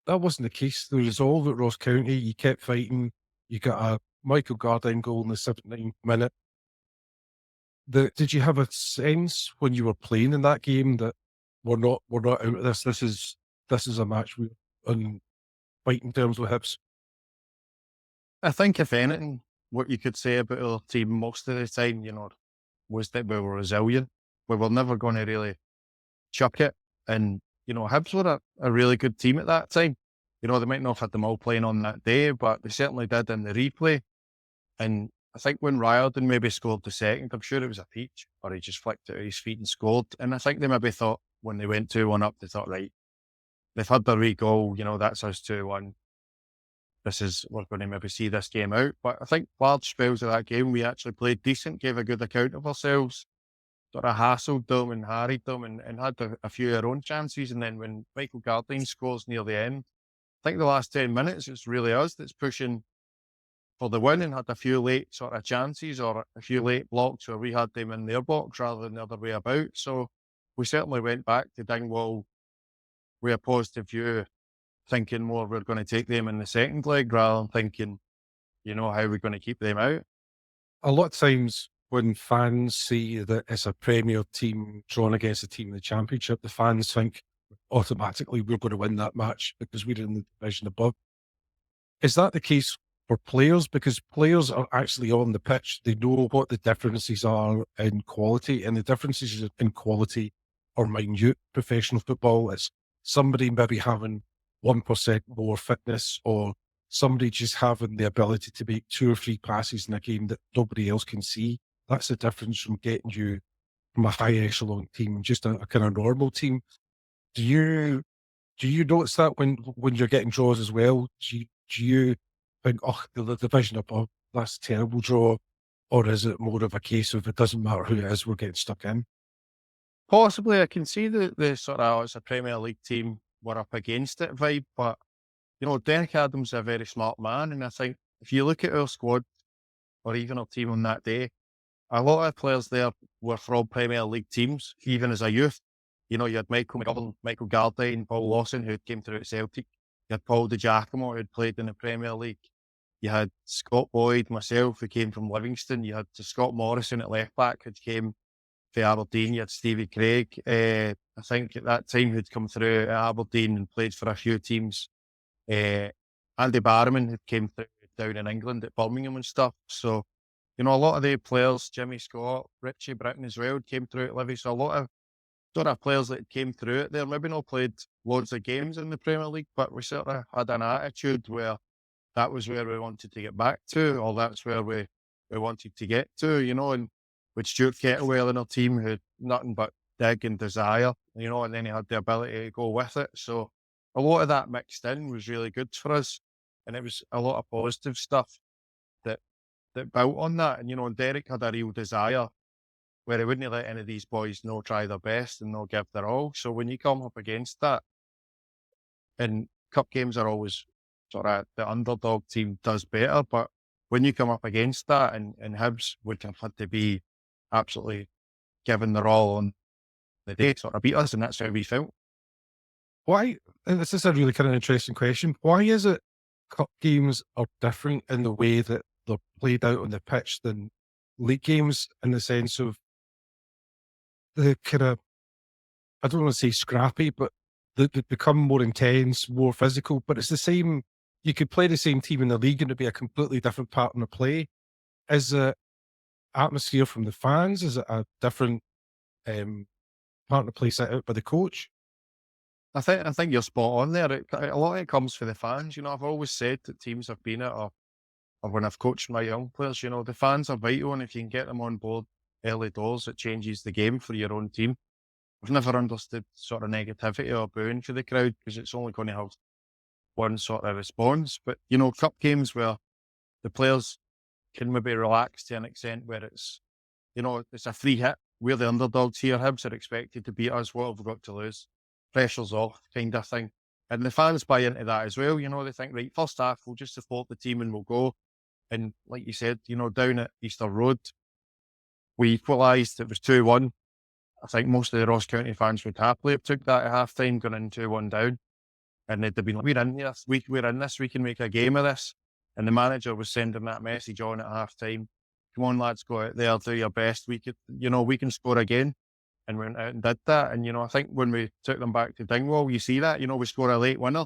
that wasn't the case. The resolve at Ross County, you kept fighting. You got a Michael Gardyne goal in the 79th minute. Did you have a sense when you were playing in that game that we're not out of this? This is a match we're on fighting terms with Hibs. I think, if anything, what you could say about our team most of the time, was that we were resilient. We were never going to really chuck it. And, Hibs were a really good team at that time. They might not have had them all playing on that day, but they certainly did in the replay. And I think when Riordan maybe scored the second, I'm sure it was a peach, or he just flicked it at his feet and scored. And I think they maybe thought when they went 2-1 up, they thought, right, they've had their wee goal, that's us 2-1. We're going to maybe see this game out. But I think large spells of that game, we actually played decent, gave a good account of ourselves, sort of hassled them and harried them and had a few of our own chances. And then when Michael Gardyne scores near the end, I think the last 10 minutes, it's really us that's pushing for the win and had a few late sort of chances or a few late blocks where we had them in their box rather than the other way about. So we certainly went back to Dingwall with a positive view, thinking more we're going to take them in the second leg rather than thinking, how we're going to keep them out. A lot of times when fans see that it's a Premier team drawn against a team in the Championship, the fans think automatically we're going to win that match because we're in the division above. Is that the case for players? Because players are actually on the pitch. They know what the differences are in quality, and the differences in quality are minute. Professional football, it's somebody maybe having 1% more fitness, or somebody just having the ability to make 2 or 3 passes in a game that nobody else can see. That's the difference from getting you from a high echelon team, just a kind of normal team. Do you notice that when you're getting draws as well? Do you think, oh, the division above, that's a terrible draw? Or is it more of a case of it doesn't matter who it is, we're getting stuck in? Possibly, I can see the sort of, it's a Premier League team, we're up against it vibe, but, Derek Adams is a very smart man. And I think if you look at our squad or even our team on that day, a lot of players there were from Premier League teams, even as a youth. You had Michael McGovern, Michael Gardyne, Paul Lawson, who came through at Celtic. You had Paul Di Giacomo, who had played in the Premier League. You had Scott Boyd, myself, who came from Livingston. You had Scott Morrison at left back, who came for Aberdeen. You had Stevie Craig, I think at that time, who'd come through at Aberdeen and played for a few teams. Andy Barrowman, who came through down in England at Birmingham and stuff. So, a lot of the players, Jimmy Scott, Richie Britton as well, came through at Livy. So a lot of sort of players that came through it there, maybe not played loads of games in the Premier League, but we sort of had an attitude where that was where we wanted to get back to, or that's where we wanted to get to, and with Stuart Kettlewell in our team who had nothing but dig and desire, and then he had the ability to go with it. So a lot of that mixed in was really good for us. And it was a lot of positive stuff that built on that. And, Derek had a real desire where he wouldn't let any of these boys try their best and give their all. So when you come up against that, and cup games are always sort of the underdog team does better, but when you come up against that, and Hibs would have had to be absolutely giving their all on the day, sort of beat us, and that's how we felt. Why, and this is a really kind of interesting question, why is it cup games are different in the way that they're played out on the pitch than league games, in the sense of the kind of I don't want to say scrappy, but they become more intense, more physical. But it's the same. You could play the same team in the league and it'd be a completely different pattern of play. Is the atmosphere from the fans? Is it a different um, pattern of play set out by the coach? I think you're spot on there. A lot of it comes for the fans. I've always said that teams I've been at, or when I've coached my young players, the fans are vital, and if you can get them on board early doors, it changes the game for your own team. I've never understood sort of negativity or booing for the crowd, because it's only going to have one sort of response. But cup games where the players can maybe relax to an extent where it's a free hit. We're the underdogs here. Hibs are expected to beat us. What have we got to lose? Pressure's off, kind of thing. And the fans buy into that as well. They think, right, first half, we'll just support the team and we'll go. And like you said, down at Easter Road, we equalised. It was 2-1. I think most of the Ross County fans would happily have took that at half time, going in 2-1 down. And they'd have been like, we're in this, we can make a game of this. And the manager was sending that message on at half time. Come on, lads, go out there, do your best. We can score again. And we went out and did that. And, I think when we took them back to Dingwall, you see that, we scored a late winner.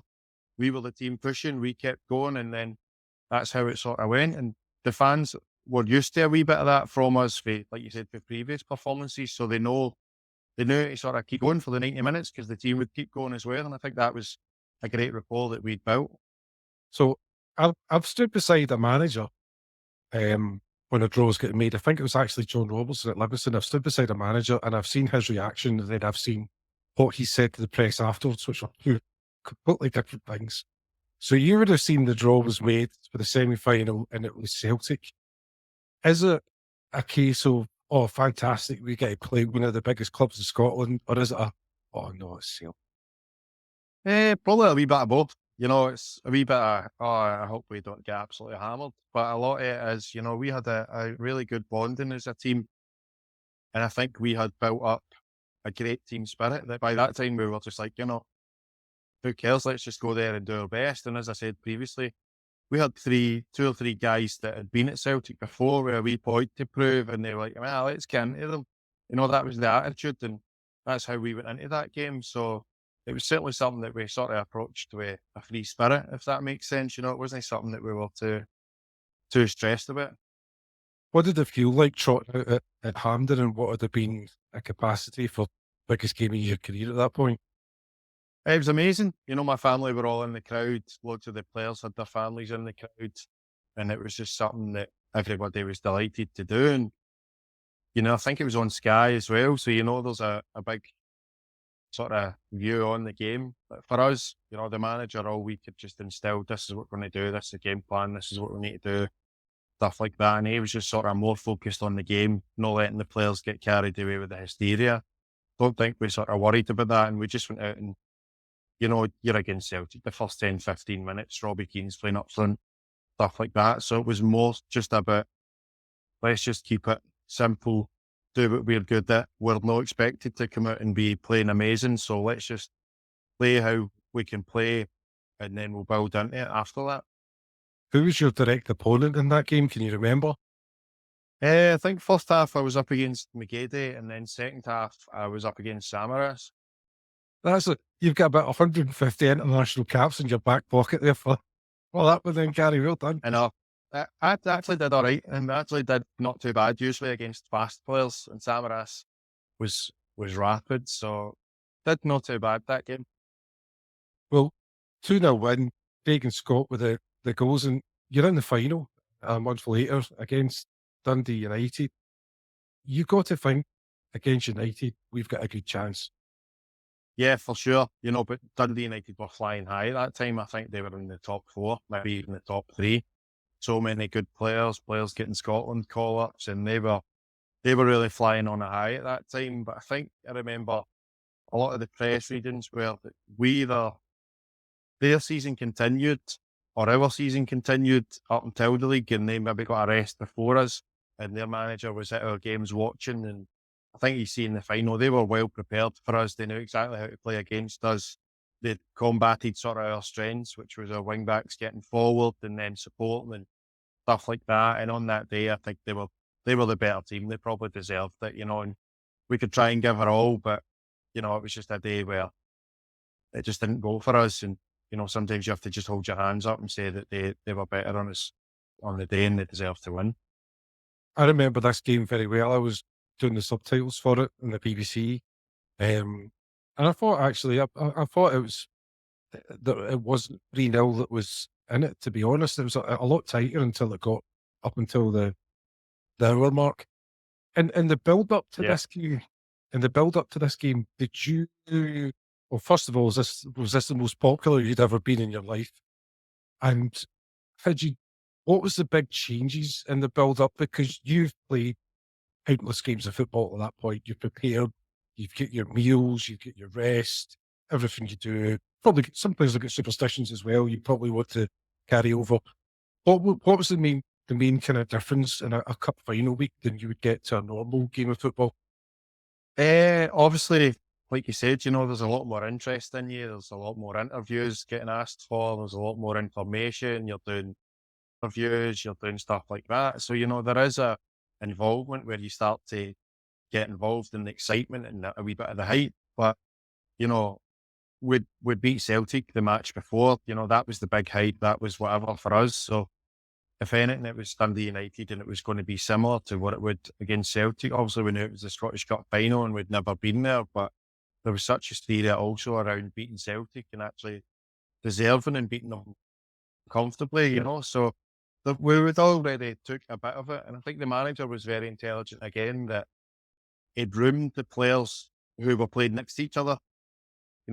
We were the team pushing, we kept going, and then that's how it sort of went. And the fans were used to a wee bit of that from us, for, like you said, for previous performances. So they knew to sort of keep going for the 90 minutes, because the team would keep going as well. And I think that was a great rapport that we'd built. So I've stood beside a manager when a draw was getting made. I think it was actually John Robertson at Livingston. I've stood beside a manager and I've seen his reaction, and then I've seen what he said to the press afterwards, which are two completely different things. So you would have seen the draw was made for the semi-final and it was Celtic. Is it a case of, oh, fantastic, we get to play one of the biggest clubs in Scotland, or is it oh no, it's Celtic? Probably a wee bit of both. It's a wee bit of, oh, I hope we don't get absolutely hammered. But a lot of it is, we had a really good bonding as a team. And I think we had built up a great team spirit that by that time we were just like, who cares? Let's just go there and do our best. And as I said previously, we had two or three guys that had been at Celtic before with a wee point to prove, and they were like, well, let's get into them. That was the attitude, and that's how we went into that game. So it was certainly something that we sort of approached with a free spirit, if that makes sense. It wasn't something that we were too stressed about. What did it feel like trotting out at Hampden, and what would have been a capacity for biggest game of your career at that point? It was amazing. My family were all in the crowd. Loads of the players had their families in the crowd, and it was just something that everybody was delighted to do. And, I think it was on Sky as well. So, there's a big sort of view on the game. But for us, the manager all week had just instilled, this is what we're going to do, this is the game plan, this is what we need to do, stuff like that. And he was just sort of more focused on the game, not letting the players get carried away with the hysteria. Don't think we sort of worried about that. And we just went out and, you're against Celtic, the first 10, 15 minutes, Robbie Keane's playing up front, stuff like that. So it was more just about, let's just keep it simple, do what we're good at. We're not expected to come out and be playing amazing. So let's just play how we can play, and then we'll build into it after that. Who was your direct opponent in that game? Can you remember? I think first half I was up against McGeady, and then second half I was up against Samaras. You've got about 150 international caps in your back pocket there for that one then, Gary. Well done. And I actually did all right, and I actually did not too bad, usually against fast players, and Samaras was rapid, so did not too bad that game. Well, 2-0 win, Craig and Scott with the goals, and you're in the final a month later against Dundee United. You've got to think, against United, we've got a good chance. Yeah, for sure. But Dundee United were flying high at that time. I think they were in the top 4, maybe even the top 3. So many good players getting Scotland call-ups, and they were really flying on a high at that time. But I remember a lot of the press readings were that their season continued, or our season continued up until the league, and they maybe got a rest before us, and their manager was at our games watching. And I think you see in the final, they were well prepared for us. They knew exactly how to play against us. They combated sort of our strengths, which was our wing backs getting forward and then supporting and stuff like that. And on that day, I think they were the better team. They probably deserved it, and we could try and give it all, but it was just a day where it just didn't go for us. And, sometimes you have to just hold your hands up and say that they were better on us on the day and they deserved to win. I remember this game very well. I was doing the subtitles for it in the BBC, and I thought actually, I thought it was that it wasn't 3-0 that was in it. To be honest, it was a lot tighter until it got up until the hour mark. And in the build up to Yeah. this game, did you? Well, first of all, was this the most popular you'd ever been in your life? And had you? What was the big changes in the build up? Because you've played countless games of football at that point. You're prepared. You've got your meals. You've got your rest. Everything you do. Probably some players have got superstitions as well. You probably want to carry over. What was the main kind of difference in a cup final week than you would get to a normal game of football? Obviously, like you said, there's a lot more interest in you. There's a lot more interviews getting asked for. There's a lot more information. You're doing reviews, you're doing stuff like that. So, there is a involvement where you start to get involved in the excitement and a wee bit of the hype. But, you know, we beat Celtic the match before, that was the big hype. That was whatever for us. So if anything, it was Dundee United and it was going to be similar to what it would against Celtic. Obviously, we knew it was the Scottish Cup final and we'd never been there, but there was such hysteria also around beating Celtic and actually deserving and beating them comfortably, So we would already took a bit of it. And I think the manager was very intelligent again that he'd roomed the players who were playing next to each other.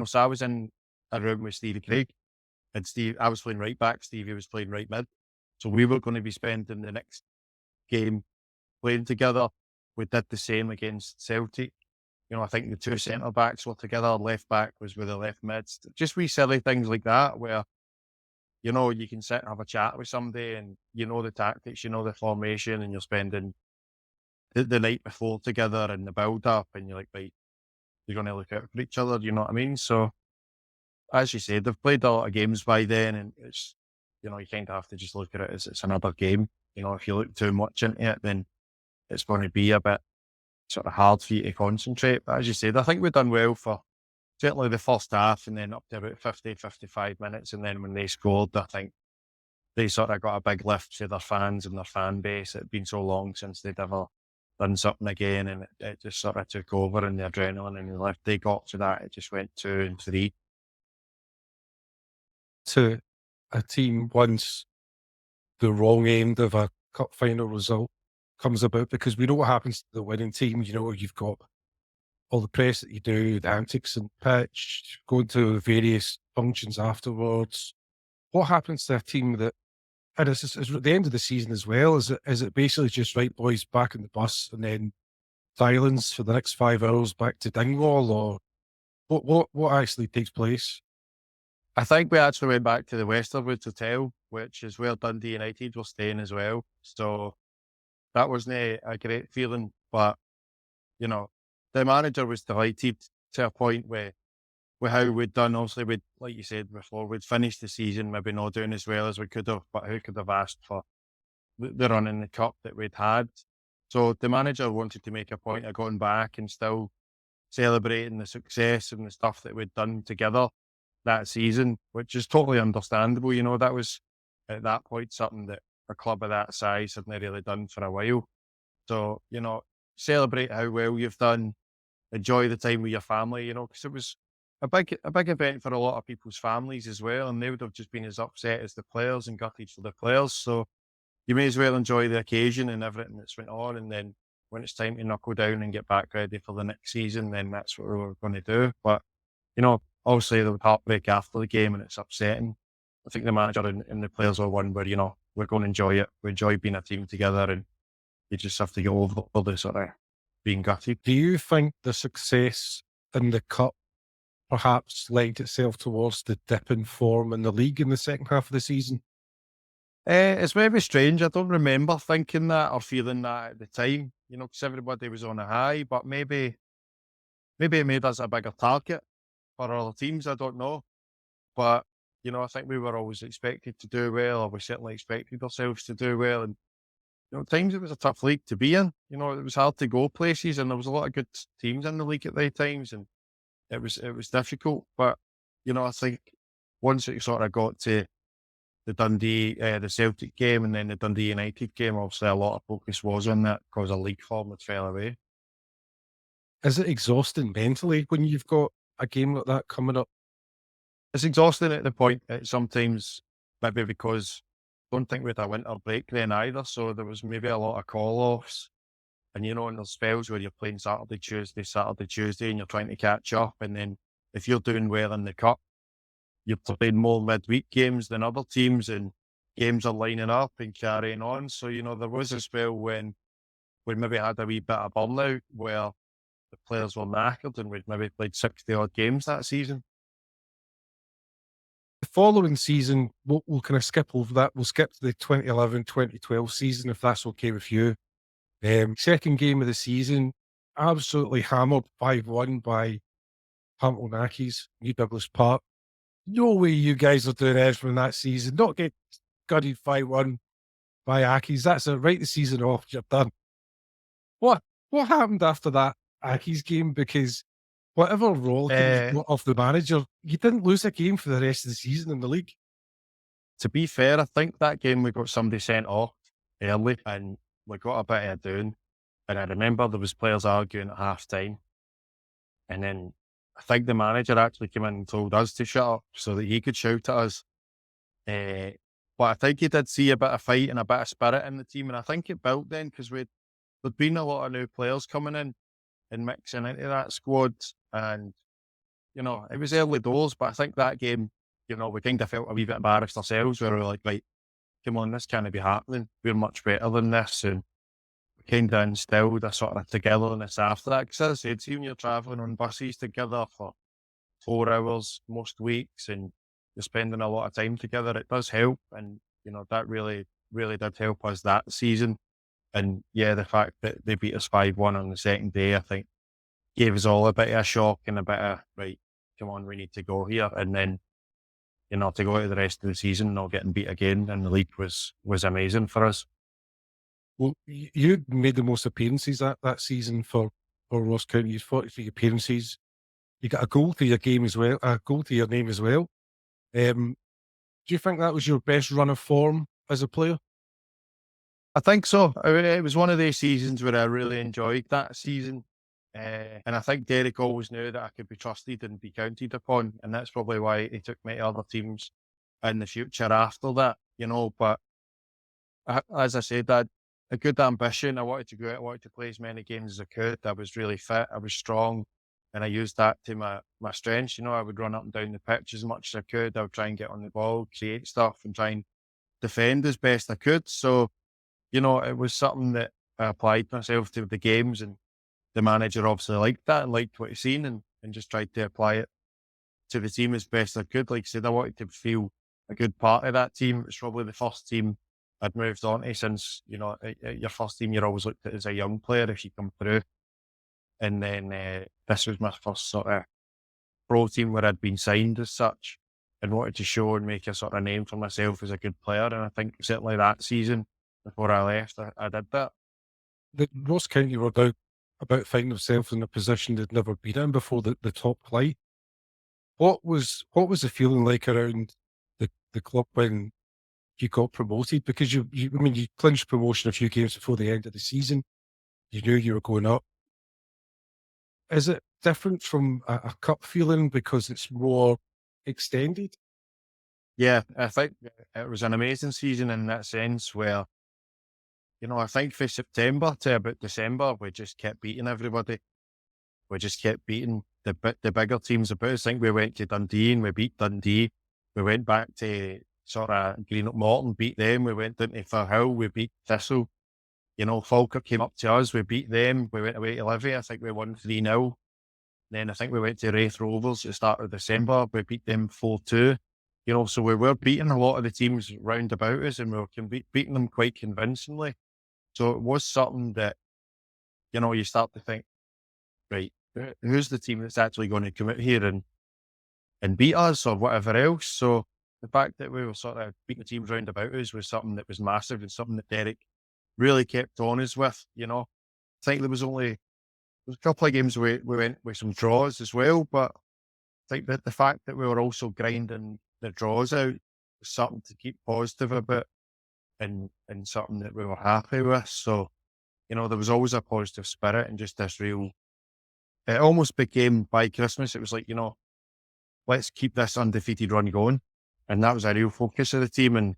So I was in a room with Stevie Craig and I was playing right back, Stevie was playing right mid. So we were going to be spending the next game playing together. We did the same against Celtic. I think the two centre backs were together. Left back was with the left mids. Just wee silly things like that where, you can sit and have a chat with somebody and the tactics, the formation, and you're spending the night before together and the build up and you're like, right, you're going to look out for each other. You know what I mean? So as you said, they've played a lot of games by then and it's, you kind of have to just look at it as it's another game. If you look too much into it, then it's going to be a bit sort of hard for you to concentrate. But as you said, I think we've done well for certainly the first half and then up to about 50, 55 minutes. And then when they scored, I think they sort of got a big lift to their fans and their fan base. It had been so long since they'd ever done something again and it just sort of took over and the adrenaline and the lift they got to that, it just went 2 and 3. To a team once the wrong end of a cup final result comes about, because we know what happens to the winning team. You've got all the press that you do, the antics and pitch, going to various functions afterwards. What happens to a team that, and it's at the end of the season as well? Is it basically just right, boys, back in the bus and then silence for the next 5 hours back to Dingwall, or what actually takes place? I think we actually went back to the Westerwoods Hotel, which is where Dundee United were staying as well. So that wasn't a great feeling, but the manager was delighted to a point where with how we'd done. Obviously, like you said before, we'd finished the season maybe not doing as well as we could have, but who could have asked for the run in the cup that we'd had? So the manager wanted to make a point of going back and still celebrating the success and the stuff that we'd done together that season, which is totally understandable. That was at that point something that a club of that size hadn't really done for a while. So, celebrate how well you've done, enjoy the time with your family, because it was a big event for a lot of people's families as well. And they would have just been as upset as the players and gutted for the players. So you may as well enjoy the occasion and everything that's went on. And then when it's time to knuckle down and get back ready for the next season, then that's what we were going to do. But, obviously there was heartbreak after the game and it's upsetting. I think the manager and the players are one where, we're going to enjoy it. We enjoy being a team together and you just have to get over the sort of being gutted. Do you think the success in the cup perhaps lent itself towards the dip in form in the league in the second half of the season? It's very strange. I don't remember thinking that or feeling that at the time, because everybody was on a high, but maybe it made us a bigger target for other teams. I don't know. But, I think we were always expected to do well, or we certainly expected ourselves to do well. And, at times it was a tough league to be in. It was hard to go places and there was a lot of good teams in the league at the times. And, it was difficult, but I think once it sort of got to the Celtic game and then the Dundee United game, obviously a lot of focus was on that because of league form had fell away. Is it exhausting mentally when you've got a game like that coming up? It's exhausting at the point that sometimes maybe because I don't think we had a winter break then either, so there was maybe a lot of call-offs. And and there's spells where you're playing Saturday, Tuesday, and you're trying to catch up. And then if you're doing well in the cup, you're playing more midweek games than other teams, and games are lining up and carrying on. So there was a spell when we maybe had a wee bit of burnout where the players were knackered, and we'd maybe played 60 odd games that season. The following season, we'll kind of skip over that. We'll skip to the 2011-2012 season, if that's okay with you. Second game of the season, absolutely hammered 5-1 by Hamilton Accies, New Douglas Park. No way you guys are doing anything that season. Not get gutted 5-1 by Accies. That's it. Write the season off. You're done. What what happened after that Accies game? Because whatever role you Uh, got of the manager, you didn't lose a game for the rest of the season in the league. to be fair, I think that game we got somebody sent off early and we got a bit of a doing. And I remember there was players arguing at half time. And then I think the manager actually came in and told us to shut up so that he could shout at us. Uh, but I think he did see a bit of fight and a bit of spirit in the team. And I think it built then because there'd been a lot of new players coming in and mixing into that squad. And, it was early doors, but I think that game, we kind of felt a wee bit embarrassed ourselves where we were like, right, come on, this can't be happening. We're much better than this. And we kind of instilled a sort of togetherness after that. Because as I said, see, when you're travelling on buses together for 4 hours most weeks and you're spending a lot of time together, it does help. And, that really, really did help us that season. And yeah, the fact that they beat us 5-1 on the second day, I think gave us all a bit of a shock and a bit of, right, come on, we need to go here. And then, to go out the rest of the season, not getting beat again in the league was amazing for us. Well, you made the most appearances that season for Ross County. You 43 appearances. You got a goal to your game as well, a goal to your name as well. Do you think that was your best run of form as a player? I think so. It was one of those seasons where I really enjoyed that season. And I think Derek always knew that I could be trusted and be counted upon. And that's probably why he took me to other teams in the future after that. But as I said, I had a good ambition. I wanted to go out, I wanted to play as many games as I could. I was really fit, I was strong, and I used that to my strengths. I would run up and down the pitch as much as I could. I would try and get on the ball, create stuff, and try and defend as best I could. So, it was something that I applied myself to the games, and the manager obviously liked that and liked what he seen and just tried to apply it to the team as best I could. Like I said, I wanted to feel a good part of that team. It's probably the first team I'd moved on to since, at your first team, you're always looked at as a young player if you come through. And then this was my first sort of pro team where I'd been signed as such and wanted to show and make a sort of name for myself as a good player. And I think certainly that season before I left, I did that. The Ross County were about finding themselves in a position they'd never been in before the top flight. What was the feeling like around the club when you got promoted? Because I mean, you clinched promotion a few games before the end of the season. You knew you were going up. Is it different from a cup feeling because it's more extended? Yeah, I think it was an amazing season in that sense where, I think for September to about December, we just kept beating everybody. We just kept beating the bigger teams about us. I think we went to Dundee and we beat Dundee. We went back to sort of Greenock Morton, beat them. We went down to Firhill, we beat Thistle. Falkirk came up to us, we beat them. We went away to Livy, I think we won 3-0. Then I think we went to Wraith Rovers at the start of December. We beat them 4-2. So we were beating a lot of the teams round about us and we were beating them quite convincingly. So it was something that, you start to think, right, who's the team that's actually going to come out here and beat us or whatever else? So the fact that we were sort of beating the teams round about us was something that was massive and something that Derek really kept on us with. I think there was only was a couple of games we went with some draws as well, but I think that the fact that we were also grinding the draws out was something to keep positive about and something that we were happy with. So, there was always a positive spirit and just this real, it almost became by Christmas, it was like, let's keep this undefeated run going. And that was a real focus of the team and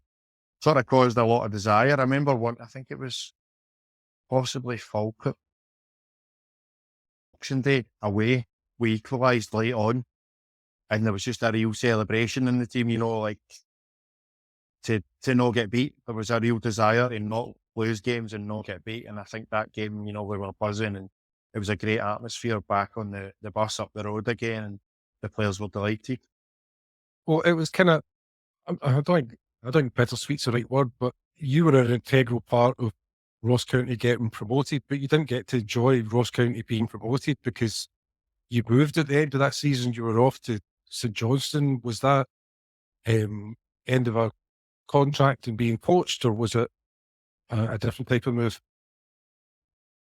sort of caused a lot of desire. I remember I think it was possibly Falkirk Boxing Day away. We equalised late on and there was just a real celebration in the team, like to not get beat. There was a real desire to not lose games and not get beat. And I think that game, we were buzzing and it was a great atmosphere back on the bus up the road again and the players were delighted. Well, it was kind of, I don't think bittersweet's the right word, but you were an integral part of Ross County getting promoted, but you didn't get to enjoy Ross County being promoted because you moved at the end of that season. You were off to St Johnstone. Was that end of a contract and being poached, or was it a different type of move?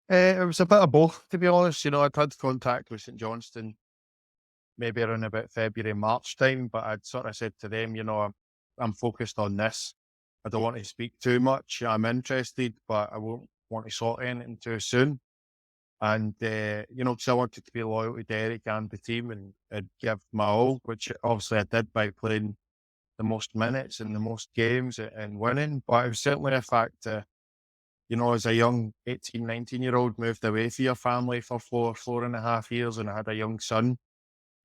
It was a bit of both, to be honest. I'd had contact with St Johnstone maybe around about February, March time, but I'd sort of said to them, I'm focused on this. I don't want to speak too much. I'm interested, but I won't want to sort anything too soon. And, because I wanted to be loyal to Derek and the team and give my all, which obviously I did by playing the most minutes and the most games and winning. But it was certainly a fact to, as a young 18, 19-year-old, moved away from your family for 4.5 years, and I had a young son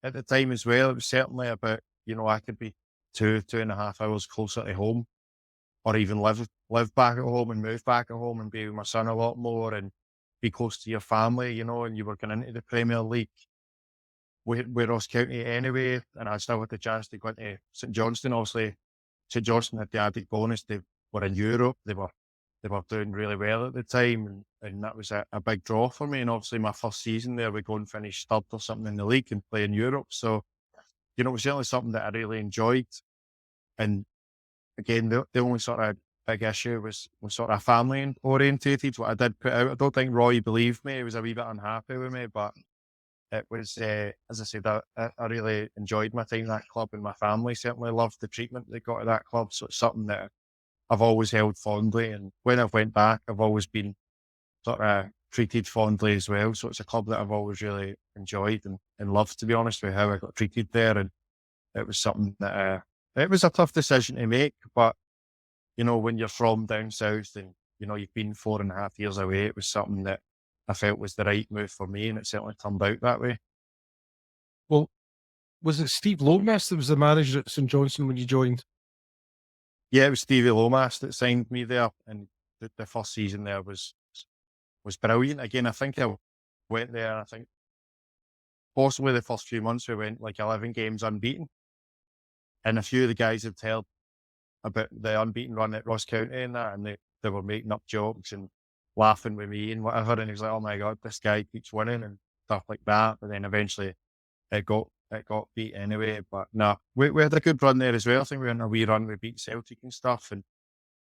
at the time as well. It was certainly about, I could be 2.5 hours closer to home, or even live back at home and move back at home and be with my son a lot more and be close to your family, and you were going into the Premier League with Ross County anyway, and I still had the chance to go into St Johnstone. Obviously, St Johnstone had the added bonus, they were in Europe, they were doing really well at the time, and that was a big draw for me. And obviously my first season there, we go and finish third or something in the league and play in Europe. So, it was certainly something that I really enjoyed. And again, the only sort of big issue was sort of family orientated. What I did put out, I don't think Roy believed me. He was a wee bit unhappy with me, but it was, as I said, I really enjoyed my time at that club, and my family certainly loved the treatment they got at that club. So it's something that I've always held fondly. And when I've went back, I've always been sort of treated fondly as well. So it's a club that I've always really enjoyed and loved, to be honest, with how I got treated there. And it was something that, it was a tough decision to make, but, when you're from down south and, you've been 4.5 years away, it was something that I felt was the right move for me, and it certainly turned out that way. Well, was it Steve Lomas that was the manager at St Johnstone when you joined? Yeah, it was Stevie Lomas that signed me there, and the first season there was brilliant. Again, I think I went there, I think possibly the first few months we went like 11 games unbeaten, and a few of the guys had heard about the unbeaten run at Ross County and that, and they were making up jokes and laughing with me and whatever, and he was like, "Oh my God, this guy keeps winning," and stuff like that. But then eventually it got beat anyway. But no, we had a good run there as well. I think we went on a wee run, we beat Celtic and stuff, and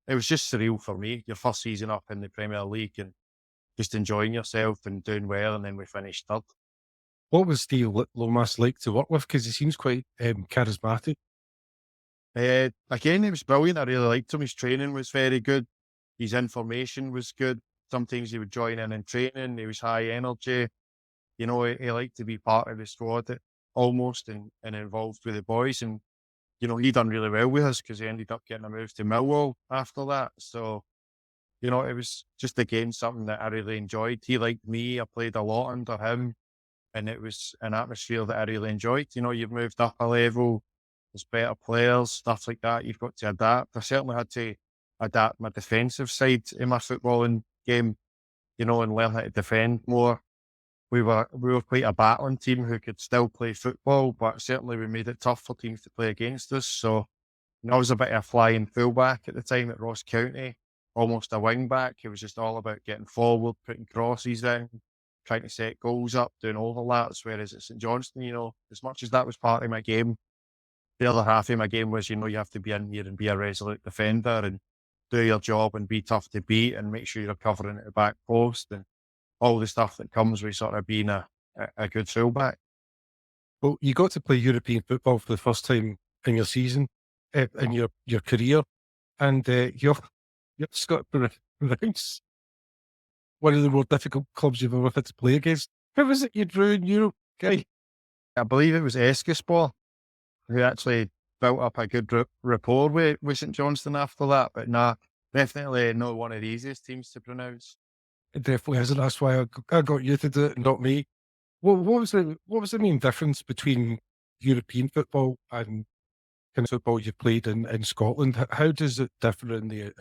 it was just surreal for me. Your first season up in the Premier League and just enjoying yourself and doing well, and then we finished third. What was Steve Lomas like to work with? Because he seems quite charismatic. Again, it was brilliant. I really liked him. His training was very good. His information was good. Sometimes he would join in training. He was high energy. He liked to be part of the squad almost and involved with the boys. And, he done really well with us because he ended up getting a move to Millwall after that. So, it was just, again, something that I really enjoyed. He liked me. I played a lot under him. And it was an atmosphere that I really enjoyed. You've moved up a level, there's better players, stuff like that. You've got to adapt. I certainly had to adapt my defensive side in my footballing game, and learn how to defend more. We were quite a battling team who could still play football, but certainly we made it tough for teams to play against us. So, I was a bit of a flying fullback at the time at Ross County, almost a wing back. It was just all about getting forward, putting crosses in, trying to set goals up, doing overlaps. Whereas at St Johnstone, as much as that was part of my game, the other half of my game was, you have to be in here and be a resolute defender and do your job and be tough to beat and make sure you're covering at the back post and all the stuff that comes with sort of being a good fullback. Well, you got to play European football for the first time in your season, in your career, and you're Scott Browns, one of the more difficult clubs you've ever had to play against. Who was it you drew in Europe, guy? I believe it was Eskispo who actually built up a good rapport with St Johnstone after that. But nah, definitely not one of the easiest teams to pronounce. It definitely isn't. That's why I got you to do it, not me. What was the main difference between European football and kind of football you played in Scotland? How does it differ in the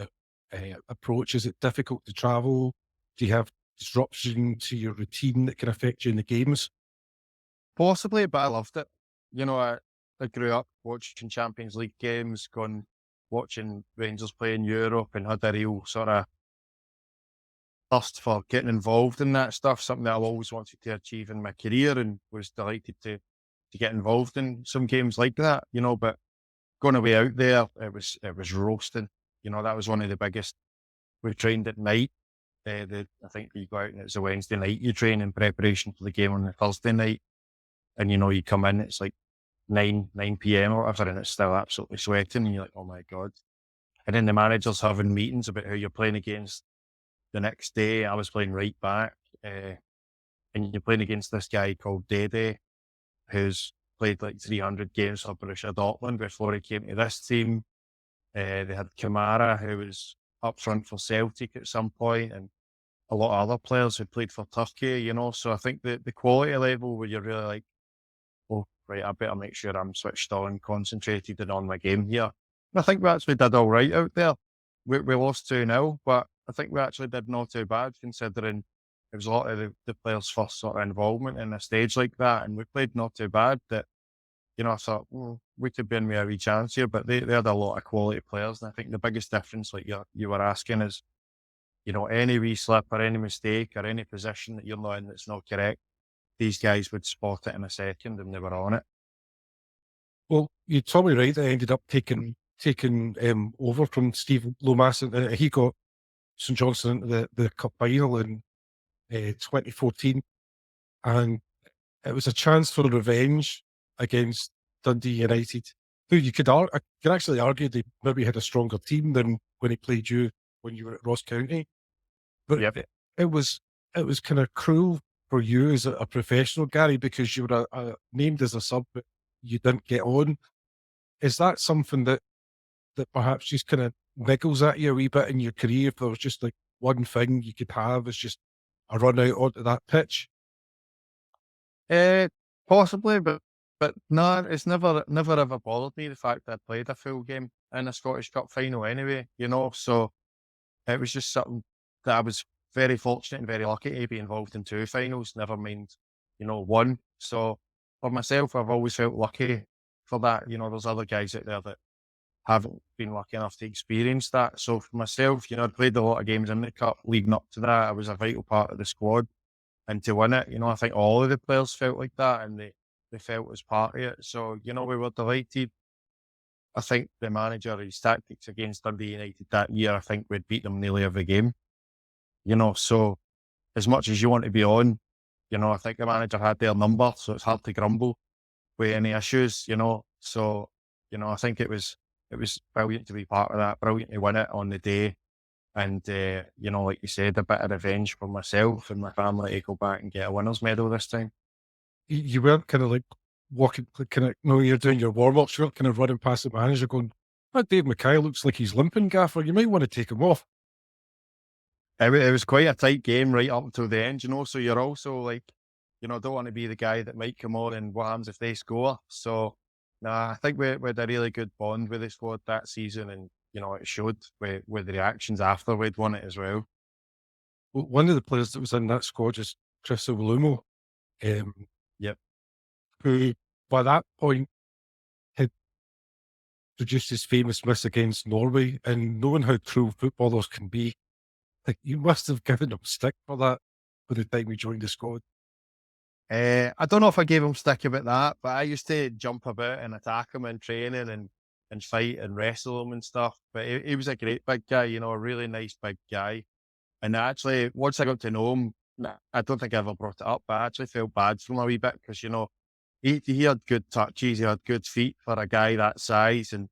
approach? Is it difficult to travel? Do you have disruption to your routine that can affect you in the games? Possibly, but I loved it. You know, I grew up watching Champions League games, going watching Rangers play in Europe, and had a real sort of thirst for getting involved in that stuff. Something that I always wanted to achieve in my career, and was delighted to get involved in some games like that. You know, but going away out there, it was roasting. You know, that was one of the biggest. We trained at night. I think you go out and it's a Wednesday night you train in preparation for the game on the Thursday night. And you know, you come in, it's like 9 p.m. or whatever, and it's still absolutely sweating. And you're like, oh my God. And then the manager's having meetings about who you're playing against the next day. I was playing right back. And you're playing against this guy called Dede, who's played like 300 games for Borussia Dortmund before he came to this team. They had Kamara, who was up front for Celtic at some point, and a lot of other players who played for Turkey, you know. So I think the quality level where you're really like, oh, right, I better make sure I'm switched on, concentrated and on my game here. And I think we actually did all right out there. We lost 2-0, but I think we actually did not too bad considering it was a lot of the players' first sort of involvement in a stage like that. And we played not too bad that, you know, I thought, well, we could be in with a wee chance here, but they had a lot of quality players. And I think the biggest difference, like you were asking, is, you know, any wee slip or any mistake or any position that you're not in that's not correct, these guys would spot it in a second and they were on it. Well, you told me right. I ended up taking over from Steve Lomas, and he got St Johnstone into the cup final in 2014, and it was a chance for revenge against Dundee United, who I could actually argue they maybe had a stronger team than when he played you when you were at Ross County. But Yep. it was kind of cruel for you as a professional, Gary, because you were named as a sub, but you didn't get on. Is that something that perhaps just kind of niggles at you a wee bit in your career? If there was just like one thing you could have, is just a run out onto that pitch. Uh, Possibly, but no, it's never ever bothered me the fact that I played a full game in a Scottish Cup final anyway, you know. So it was just something that I was very fortunate and very lucky to be involved in two finals, never mind, you know, one. So for myself, I've always felt lucky for that. You know, there's other guys out there that haven't been lucky enough to experience that. So for myself, you know, I'd played a lot of games in the cup leading up to that. I was a vital part of the squad. And to win it, you know, I think all of the players felt like that and they felt as part of it. So, you know, we were delighted. I think the manager, his tactics against Dundee United that year, I think we'd beat them nearly every game. You know, so as much as you want to be on, you know, I think the manager had their number, so it's hard to grumble with any issues, you know. So, you know, I think it was brilliant to be part of that, brilliant to win it on the day. And, you know, like you said, a bit of revenge for myself and my family to go back and get a winner's medal this time. You weren't kind of like walking, kind of, no, you're doing your warm ups, you weren't kind of running past the manager going, that Dave Mackay looks like he's limping, Gaffer. You might want to take him off. It was quite a tight game right up until the end, you know, so you're also like, you know, don't want to be the guy that might come on and what happens if they score. So, nah, I think we had a really good bond with the squad that season and, you know, it showed with the reactions after we'd won it as well. One of the players that was in that squad is Chris Olumo, um, Yep. who by that point had produced his famous miss against Norway. And knowing how true footballers can be, like you must have given him stick for that by the time he joined the squad. I don't know if I gave him stick about that, but I used to jump about and attack him in training and fight and wrestle him and stuff. But he was a great big guy, you know, a really nice big guy. And actually, once I got to know him, Nah, I don't think I ever brought it up, but I actually felt bad for him a wee bit because, he had good touches, he had good feet for a guy that size. And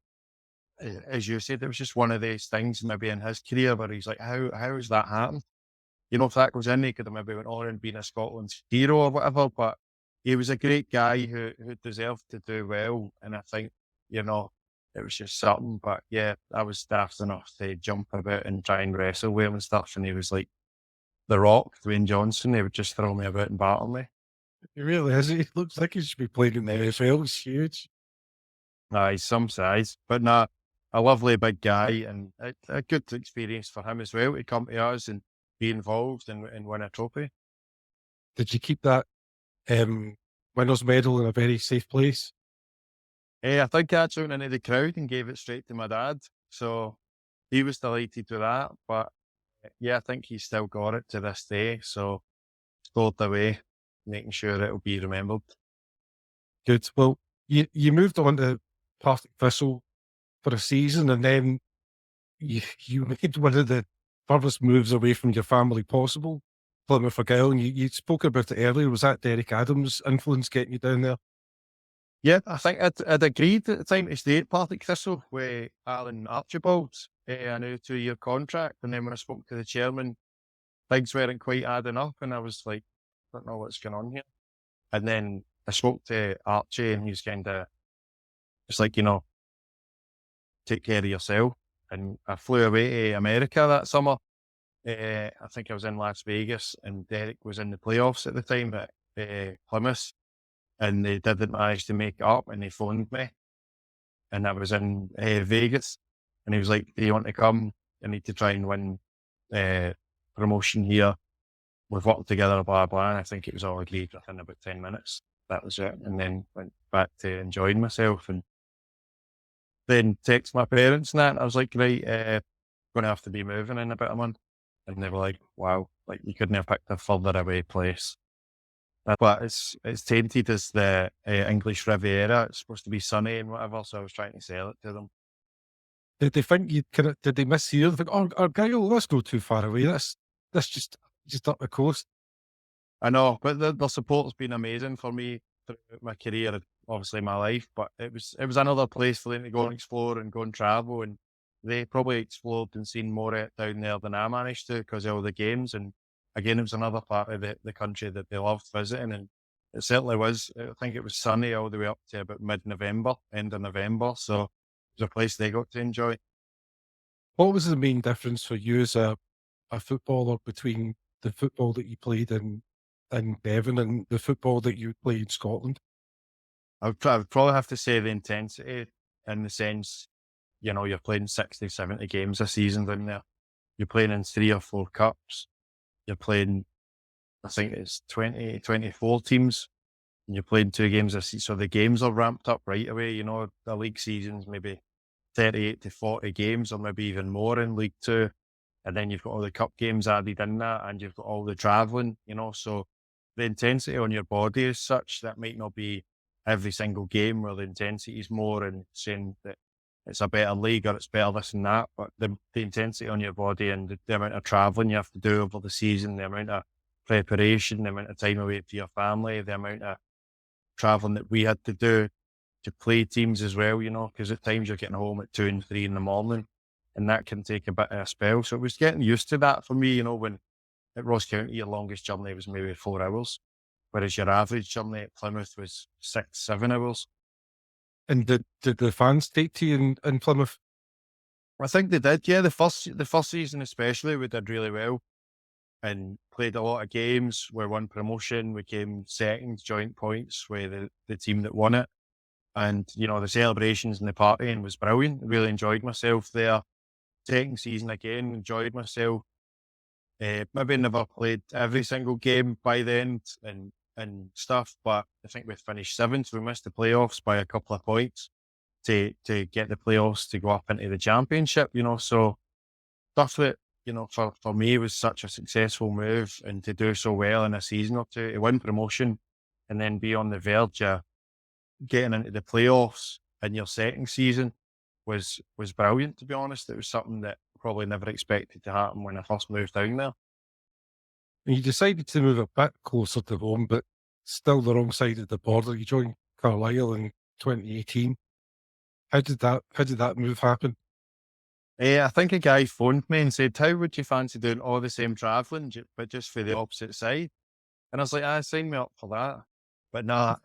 as you said, it was just one of those things maybe in his career where he's like, how has that happened? If that goes in, he could have maybe went on and been a Scotland's hero or whatever, but he was a great guy who deserved to do well. And I think, it was just something. But yeah, I was daft enough to jump about and try and wrestle with him and stuff. And he was like The Rock, Dwayne Johnson. He would just throw me about and battle me. He really is. He looks like he should be playing in the NFL. He's huge. He's some size, but nah, a lovely big guy and a good experience for him as well to come to us and be involved and win a trophy. Did you keep that winners medal in a very safe place? I think I went into the crowd and gave it straight to my dad. So he was delighted with that. But yeah, I think he's still got it to this day. So stored away, making sure it'll be remembered. Good. Well, you moved on to Partick Thistle for a season, and then you made one of the furthest moves away from your family possible, Plymouth Argyle, and you spoke about it earlier. Was that Derek Adams' influence getting you down there? Yeah, I think I'd agreed at the time to stay at Partick Thistle with Alan Archibald, a new 2-year contract. And then when I spoke to the chairman, things weren't quite adding up. And I was like, I don't know what's going on here. And then I spoke to Archie and he was kind of just like, take care of yourself. And I flew away to America that summer. I think I was in Las Vegas and Derek was in the playoffs at the time at Plymouth. And they didn't manage to make it up and they phoned me. And I was in Vegas. And he was like, do you want to come? I need to try and win promotion here. We've worked together, blah, blah. And I think it was all agreed within about 10 minutes. That was it. And then went back to enjoying myself and then text my parents and that. And I was like, right, going to have to be moving in about a month. And they were like, wow, like you couldn't have picked a further away place. But it's tainted as the English Riviera. It's supposed to be sunny and whatever. So I was trying to sell it to them. Did they think you did they mishear? They think, oh, Argyle, let's not too far away. That's just up the coast. I know, but the support's been amazing for me throughout my career, and obviously my life. But it was another place for them to go and explore and go and travel, and they probably explored and seen more of it down there than I managed to because of all the games. And again, it was another part of the country that they loved visiting, and it certainly was. I think it was sunny all the way up to about mid-November, end of November. So it was a place they got to enjoy. What was the main difference for you as a footballer between the football that you played in Devon and the football that you played in Scotland? I would probably have to say the intensity in the sense, you're playing 60, 70 games a season down there. You're playing in 3 or 4 cups. You're playing, I think it's 20, 24 teams. And you're playing 2 games a season. So the games are ramped up right away. The league season's maybe 38 to 40 games or maybe even more in League Two. And then you've got all the cup games added in that and you've got all the travelling, so the intensity on your body is such that might not be every single game where the intensity is more and saying that it's a better league or it's better this and that, but the intensity on your body and the amount of travelling you have to do over the season, the amount of preparation, the amount of time away for your family, the amount of travelling that we had to do to play teams as well, because at times you're getting home at 2 and 3 in the morning and that can take a bit of a spell. So it was getting used to that for me, when at Ross County, your longest journey was maybe 4 hours, whereas your average journey at Plymouth was 6, 7 hours. And did the fans take to you in Plymouth? I think they did, yeah. The first season especially, we did really well and played a lot of games. We won promotion, we came second, joint points with the team that won it. And, the celebrations and the partying was brilliant. I really enjoyed myself there. Second season again, enjoyed myself. Maybe never played every single game by the end and stuff, but I think we finished 7th. We missed the playoffs by a couple of points to get the playoffs to go up into the championship, so stuff that, for me was such a successful move and to do so well in a season or two, to win promotion and then be on the verge of getting into the playoffs in your second season was brilliant, to be honest. It was something that probably never expected to happen when I first moved down there. And you decided to move a bit closer to home, but still the wrong side of the border. You joined Carlisle in 2018. How did that move happen? I think a guy phoned me and said, "How would you fancy doing all the same travelling, but just for the opposite side?" And I was like, sign me up for that." But nah,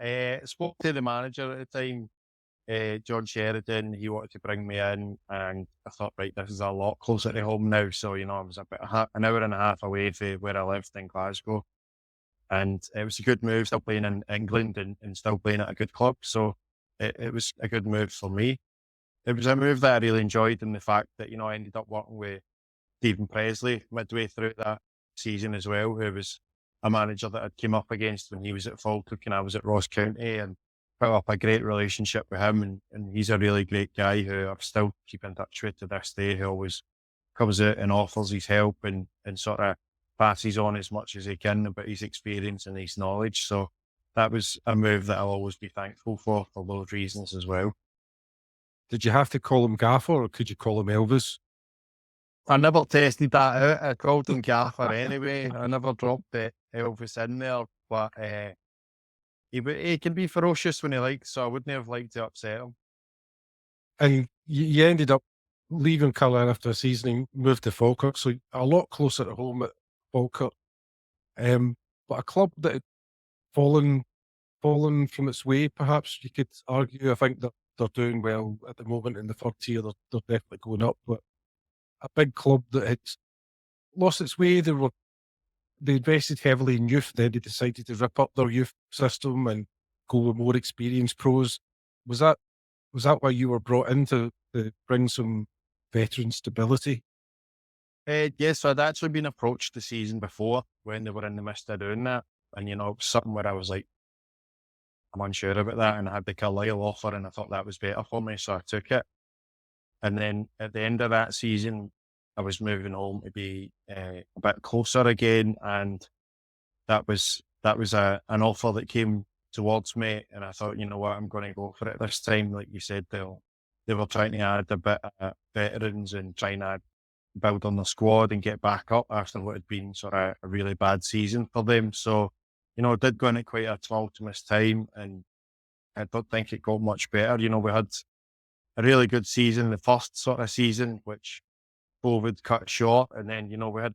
spoke to the manager at the time, John Sheridan. He wanted to bring me in, and I thought, right, this is a lot closer to home now. So, I was about an hour and a half away from where I lived in Glasgow. And it was a good move, still playing in England and still playing at a good club. So it was a good move for me. It was a move that I really enjoyed, in the fact that, I ended up working with Stephen Presley midway through that season as well, who was a manager that I'd came up against when he was at Falkirk and I was at Ross County, and put up a great relationship with him. And he's a really great guy who I've still keep in touch with to this day, who always comes out and offers his help and sort of passes on as much as he can about his experience and his knowledge. So that was a move that I'll always be thankful for those reasons as well. Did you have to call him Gaffer or could you call him Elvis? I never tested that out. I called him Gaffer anyway. I never dropped the Elvis in there, but he can be ferocious when he likes, so I wouldn't have liked to upset him. And you ended up leaving Carlisle after a season and moved to Falkirk, so a lot closer to home at Falkirk. But a club that had fallen from its way, perhaps you could argue. I think that they're doing well at the moment in the third tier. They're definitely going up, but a big club that had lost its way. They invested heavily in youth. Then they decided to rip up their youth system and go with more experienced pros. Was that was that why you were brought in to bring some veteran stability? Yes, so I'd actually been approached the season before when they were in the midst of doing that. And, it was something where I was like, I'm unsure about that. And I had the Carlisle offer and I thought that was better for me. So I took it. And then at the end of that season, I was moving home to be a bit closer again. And that was an offer that came towards me. And I thought, you know what, I'm going to go for it this time. Like you said, they were trying to add a bit of veterans and trying to build on the squad and get back up after what had been sort of a really bad season for them. So, I did go in at quite a tumultuous time, and I don't think it got much better. We had a really good season, the first sort of season, which COVID cut short. And then, we had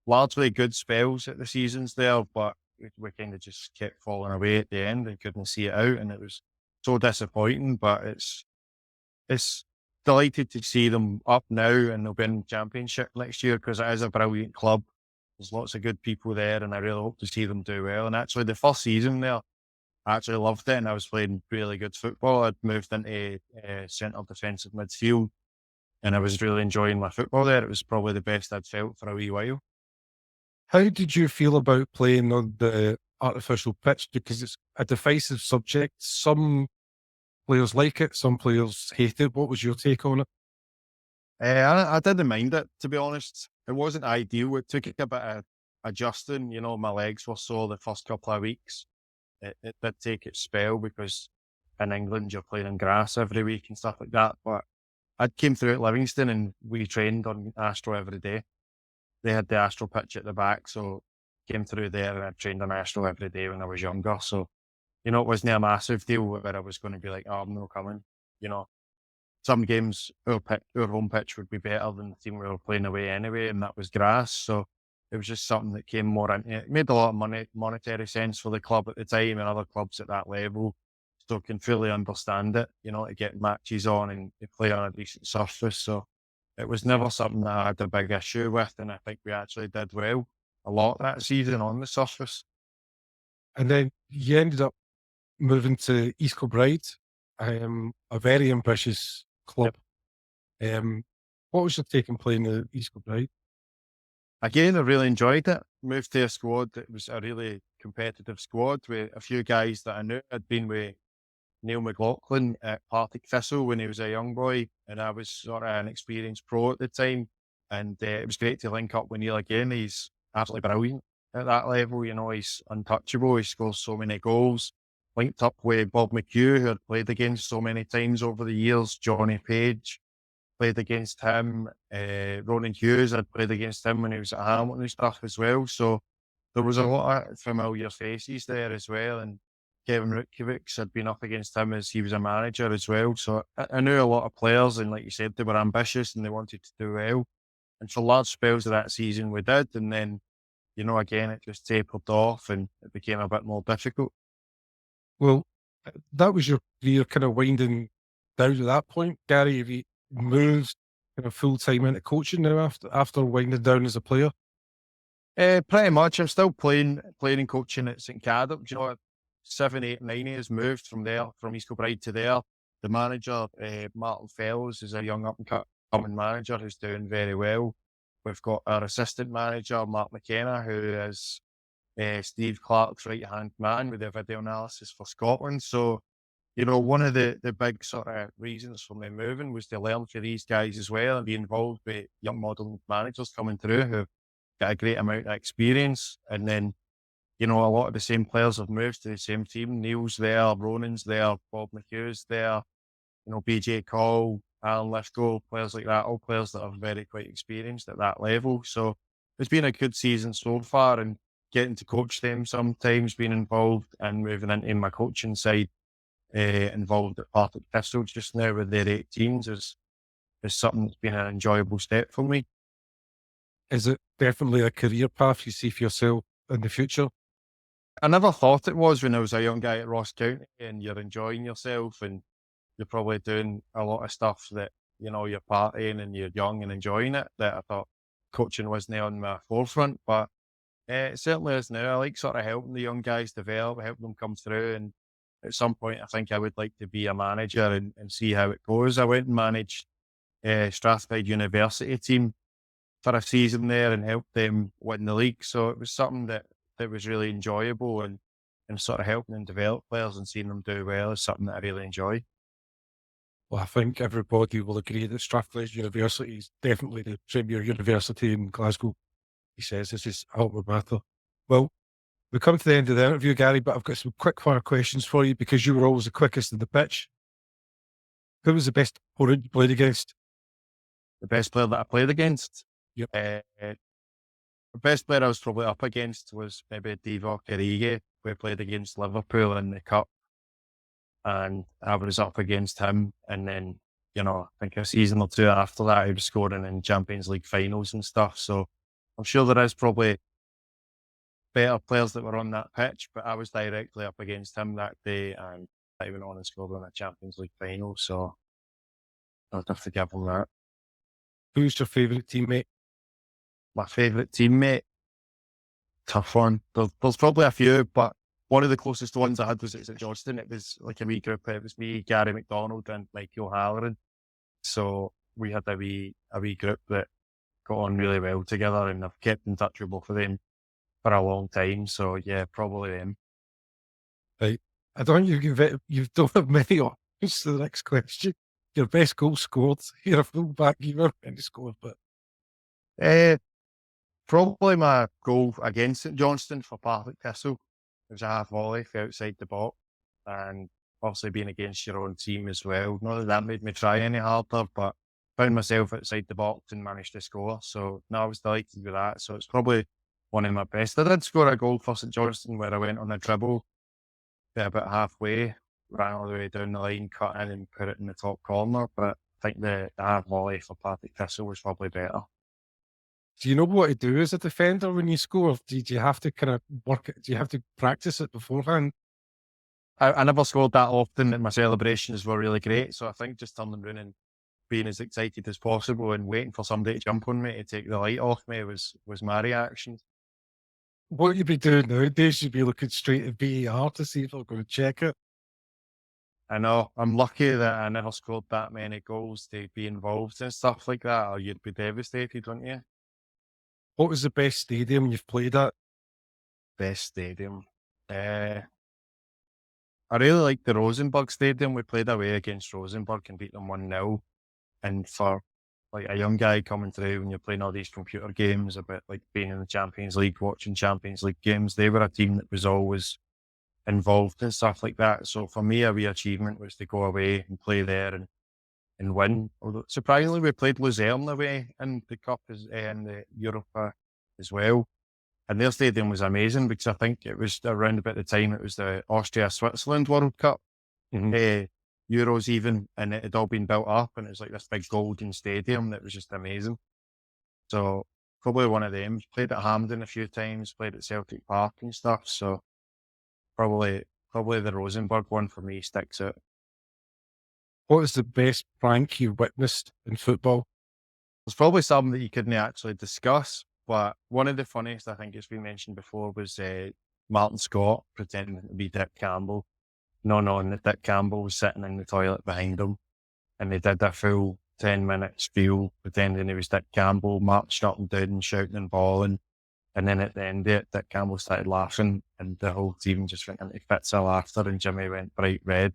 largely good spells at the seasons there, but we kind of just kept falling away at the end and couldn't see it out. And it was so disappointing, but it's delighted to see them up now and they'll be in championship next year, because it is a brilliant club. There's lots of good people there and I really hope to see them do well. And actually the first season there, I actually loved it and I was playing really good football. I'd moved into centre defensive midfield and I was really enjoying my football there. It was probably the best I'd felt for a wee while. How did you feel about playing on the artificial pitch? Because it's a divisive subject. Some players like it, some players hate it. What was your take on it? I didn't mind it, to be honest. It wasn't ideal. It took a bit of adjusting. My legs were sore the first couple of weeks. It did take its spell because in England you're playing in grass every week and stuff like that. But I came through at Livingston and we trained on Astro every day. They had the Astro pitch at the back, so came through there and I trained on Astro every day when I was younger. So, it wasn't a massive deal where I was going to be like, oh, I'm not coming. You know, some games our home pitch would be better than the team we were playing away anyway, and that was grass. So it was just something that came more into it. It made a lot of monetary sense for the club at the time and other clubs at that level. So can fully understand it, to get matches on and to play on a decent surface. So it was never something that I had a big issue with, and I think we actually did well a lot that season on the surface. And then you ended up moving to East Kilbride, a very ambitious club. What was your take on playing at East Kilbride? Again, I really enjoyed it. Moved to a squad that was a really competitive squad with a few guys that I knew. I'd been with Neil McLaughlin at Partick Thistle when he was a young boy, and I was sort of an experienced pro at the time. And it was great to link up with Neil again. He's absolutely brilliant at that level. He's untouchable. He scores so many goals. Linked up with Bob McHugh, who I'd played against so many times over the years, Johnny Page. played against him. Ronan Hughes, I'd played against him when he was at Hamilton and stuff as well. So there was a lot of familiar faces there as well. And Kevin Rutkiewicz, had been up against him as he was a manager as well. So I knew a lot of players, and like you said, they were ambitious and they wanted to do well. And for large spells of that season, we did. And then, again, it just tapered off and it became a bit more difficult. Well, that was your career kind of winding down at that point. Gary, have you moved kind of full time into coaching now after winding down as a player? Pretty much. I'm still playing and coaching at St Cadop. Do you know, 7, 8, 9 years moved from there, from East Kilbride to there. The manager, Martin Fellows, is a young up and coming manager who's doing very well. We've got our assistant manager, Mark McKenna, who is Steve Clark's right hand man with the video analysis for Scotland. So, one of the big sort of reasons for me moving was to learn for these guys as well and be involved with young modern managers coming through who got a great amount of experience. And then, a lot of the same players have moved to the same team. Neil's there, Ronan's there, Bob McHugh's there, BJ Cole, Alan Lithgow, players like that, all players that are very quite experienced at that level. So it's been a good season so far, and getting to coach them sometimes, being involved and moving into my coaching side, involved at Partick Thistle just now with their 18s is something that's been an enjoyable step for me. Is it definitely a career path you see for yourself in the future? I never thought it was when I was a young guy at Ross County, and you're enjoying yourself and you're probably doing a lot of stuff that, you're partying and you're young and enjoying it, that I thought coaching wasn't on my forefront, but it certainly is now. I like sort of helping the young guys develop, helping them come through, and at some point I think I would like to be a manager and see how it goes. I went and managed Strathclyde University team for a season there and helped them win the league. So it was something that was really enjoyable, and sort of helping them develop players and seeing them do well is something that I really enjoy. Well, I think everybody will agree that Strathclyde University is definitely the premier university in Glasgow. He says this is alma mater. Well, we're coming to the end of the interview, Gary, but I've got some quick fire questions for you because you were always the quickest in the pitch. Who was the best opponent you played against? The best player that I played against? Yep. The best player I was probably up against was maybe Divock Origi. We played against Liverpool in the Cup, and I was up against him. And then, I think a season or two after that, I was scoring in Champions League finals and stuff. So I'm sure there is probably better players that were on that pitch, but I was directly up against him that day, and I went on and scored in a Champions League final. So I'd have to give him that. Who's your favourite teammate? My favourite teammate? Tough one. There's probably a few, but one of the closest ones I had was at St Johnstone. It was like a wee group. It was me, Gary McDonald, and Michael Halloran. So we had a wee group that got on really well together, and I've kept in touch with both of them for a long time. So yeah, probably them. Right. I don't think you don't have many options to the next question. Your best goal scored. You're a full-back. You were meant to score, but Probably my goal against St Johnstone for Partick Thistle. It was a half volley for outside the box, and obviously being against your own team as well. Not that made me try any harder, but found myself outside the box and managed to score. So no, I was delighted with that. So it's probably one of my best. I did score a goal for St Johnstone where I went on a dribble, about halfway, ran all the way down the line, cut in and put it in the top corner. But I think the half volley for Partick Thistle was probably better. do you know what to do as a defender when you score? Do you have to kind of work it? Do you have to practice it beforehand? I never scored that often, and my celebrations were really great. So I think just turning around and being as excited as possible and waiting for somebody to jump on me to take the light off me was my reaction. What you'd be doing nowadays, you'd be looking straight at VAR to see if they're going to check it. I know. I'm lucky that I never scored that many goals to be involved in stuff like that, or you'd be devastated, wouldn't you? What was the best stadium you've played at? Best stadium. I really liked the Rosenborg Stadium. We played away against Rosenborg and beat them 1-0. And for like a young guy coming through when you're playing all these computer games about like being in the Champions League, watching Champions League games, they were a team that was always involved in stuff like that. So for me, a wee achievement was to go away and play there and and win. Although surprisingly, we played Luzerne away in the cup in the Europa as well. And their stadium was amazing because I think it was around about the time it was the Austria-Switzerland World Cup, Euros even, and it had all been built up and it was like this big golden stadium that was just amazing. So probably one of them. Played at Hampden a few times, played at Celtic Park and stuff. So probably the Rosenborg one for me sticks out. What is the best prank you witnessed in football? There's probably some that you couldn't actually discuss, but one of the funniest I think it's been mentioned before was Martin Scott pretending to be Dick Campbell, not knowing that Dick Campbell was sitting in the toilet behind him, and they did a full 10-minute spiel pretending he was Dick Campbell, marched up and down and shouting and bawling, and then at the end of it, Dick Campbell started laughing, and the whole team just went into fits of laughter, and Jimmy went bright red.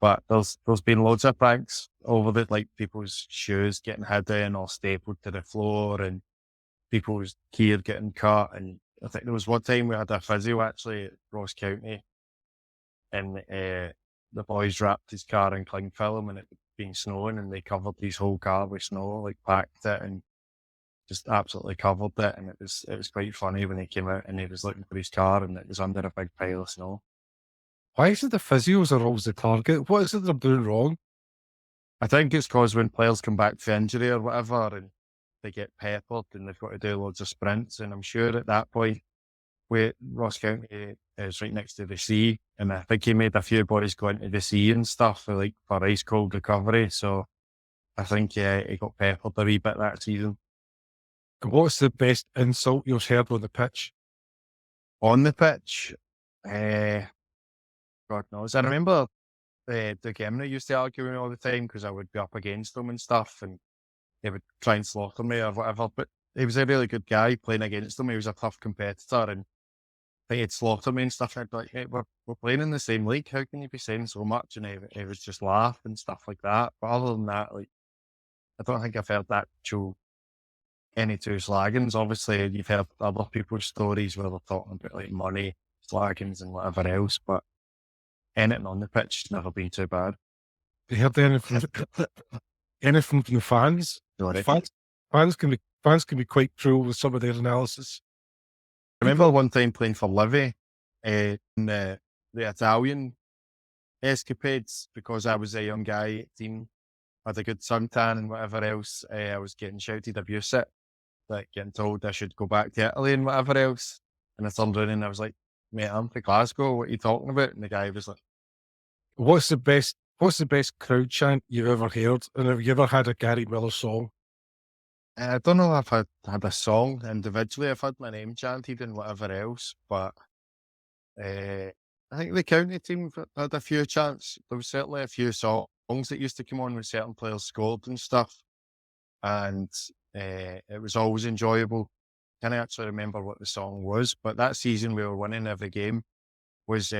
But there's been loads of pranks over it, like people's shoes getting hidden or stapled to the floor, and people's gear getting cut. And I think there was one time we had a physio actually at Ross County, and the boys wrapped his car in cling film, and it had been snowing, and they covered his whole car with snow, like packed it and just absolutely covered it. And it was quite funny when he came out and he was looking for his car, and it was under a big pile of snow. Why is it the physios are always the target? What is it they're doing wrong? I think it's because when players come back from injury or whatever and they get peppered and they've got to do loads of sprints, and I'm sure at that point, Ross County is right next to the sea, and I think he made a few boys go into the sea and stuff for ice cold recovery. So I think he got peppered a wee bit that season. What's the best insult you've heard on the pitch? On the pitch, God knows. I remember Doug Emily used to argue with me all the time because I would be up against him and stuff, and he would try and slaughter me or whatever. But he was a really good guy playing against him. He was a tough competitor, and he'd slaughter me and stuff. I'd be like, hey, we're playing in the same league. How can you be saying so much? And he would just laugh and stuff like that. But other than that, like, I don't think I've heard any two slaggings. Obviously, you've heard other people's stories where they're talking about like money, slaggings, and whatever else. But anything on the pitch has never been too bad. Have you heard anything from the fans? Sorry. Fans can be quite cruel with some of their analysis. I remember one time playing for Livy in the Italian escapades, because I was a young guy, team had a good suntan and whatever else. I was getting shouted abuse at, like getting told I should go back to Italy and whatever else. And I turned around and I was like, mate, I'm from Glasgow. What are you talking about? And the guy was like, What's the best crowd chant you've ever heard? And have you ever had a Gary Miller song? I don't know if I had a song individually. I've had my name chanted and whatever else, but I think the county team had a few chants. There was certainly a few songs that used to come on when certain players scored and stuff, and it was always enjoyable. Can't actually remember what the song was, but that season we were winning every game was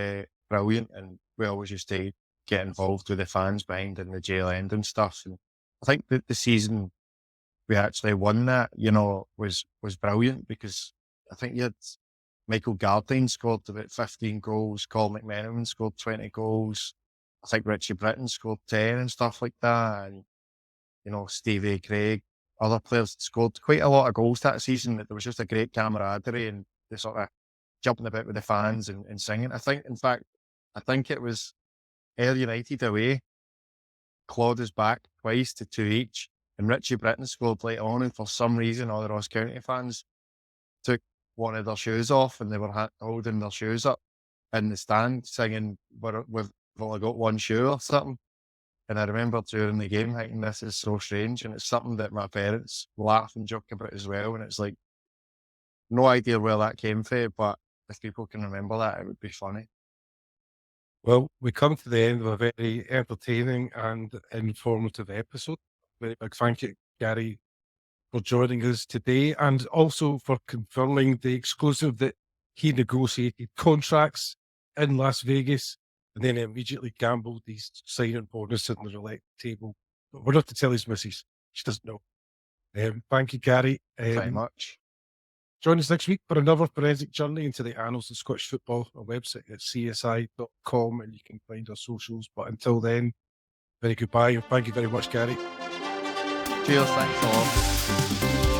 brilliant, and we always used to get involved with the fans behind in the jail end and stuff. And I think that the season we actually won that, was brilliant, because I think you had Michael Gardine scored about 15 goals, Colin McMenamin scored 20 goals, I think Richie Britton scored 10 and stuff like that, and Stevie Craig, other players scored quite a lot of goals that season. There was just a great camaraderie and the sort of jumping about with the fans and singing. I think it was Ayr United away, clawed us back twice to 2 each, and Richie Britton scored late on, and for some reason all the Ross County fans took one of their shoes off and they were holding their shoes up in the stand singing, we've only got one shoe or something. And I remember during the game thinking, this is so strange, and it's something that my parents laugh and joke about as well, and it's like, no idea where that came from, but if people can remember that, it would be funny. Well, we come to the end of a very entertaining and informative episode. Very big thank you, Gary, for joining us today, and also for confirming the exclusive that he negotiated contracts in Las Vegas and then immediately gambled his signing bonus on the roulette table. But we're not to tell his missus. She doesn't know. Thank you, Gary. Very much. Join us next week for another forensic journey into the annals of Scottish football. Our website at csi.com, and you can find our socials. But until then, Very goodbye. Thank you very much, Gary. Cheers, thanks a lot.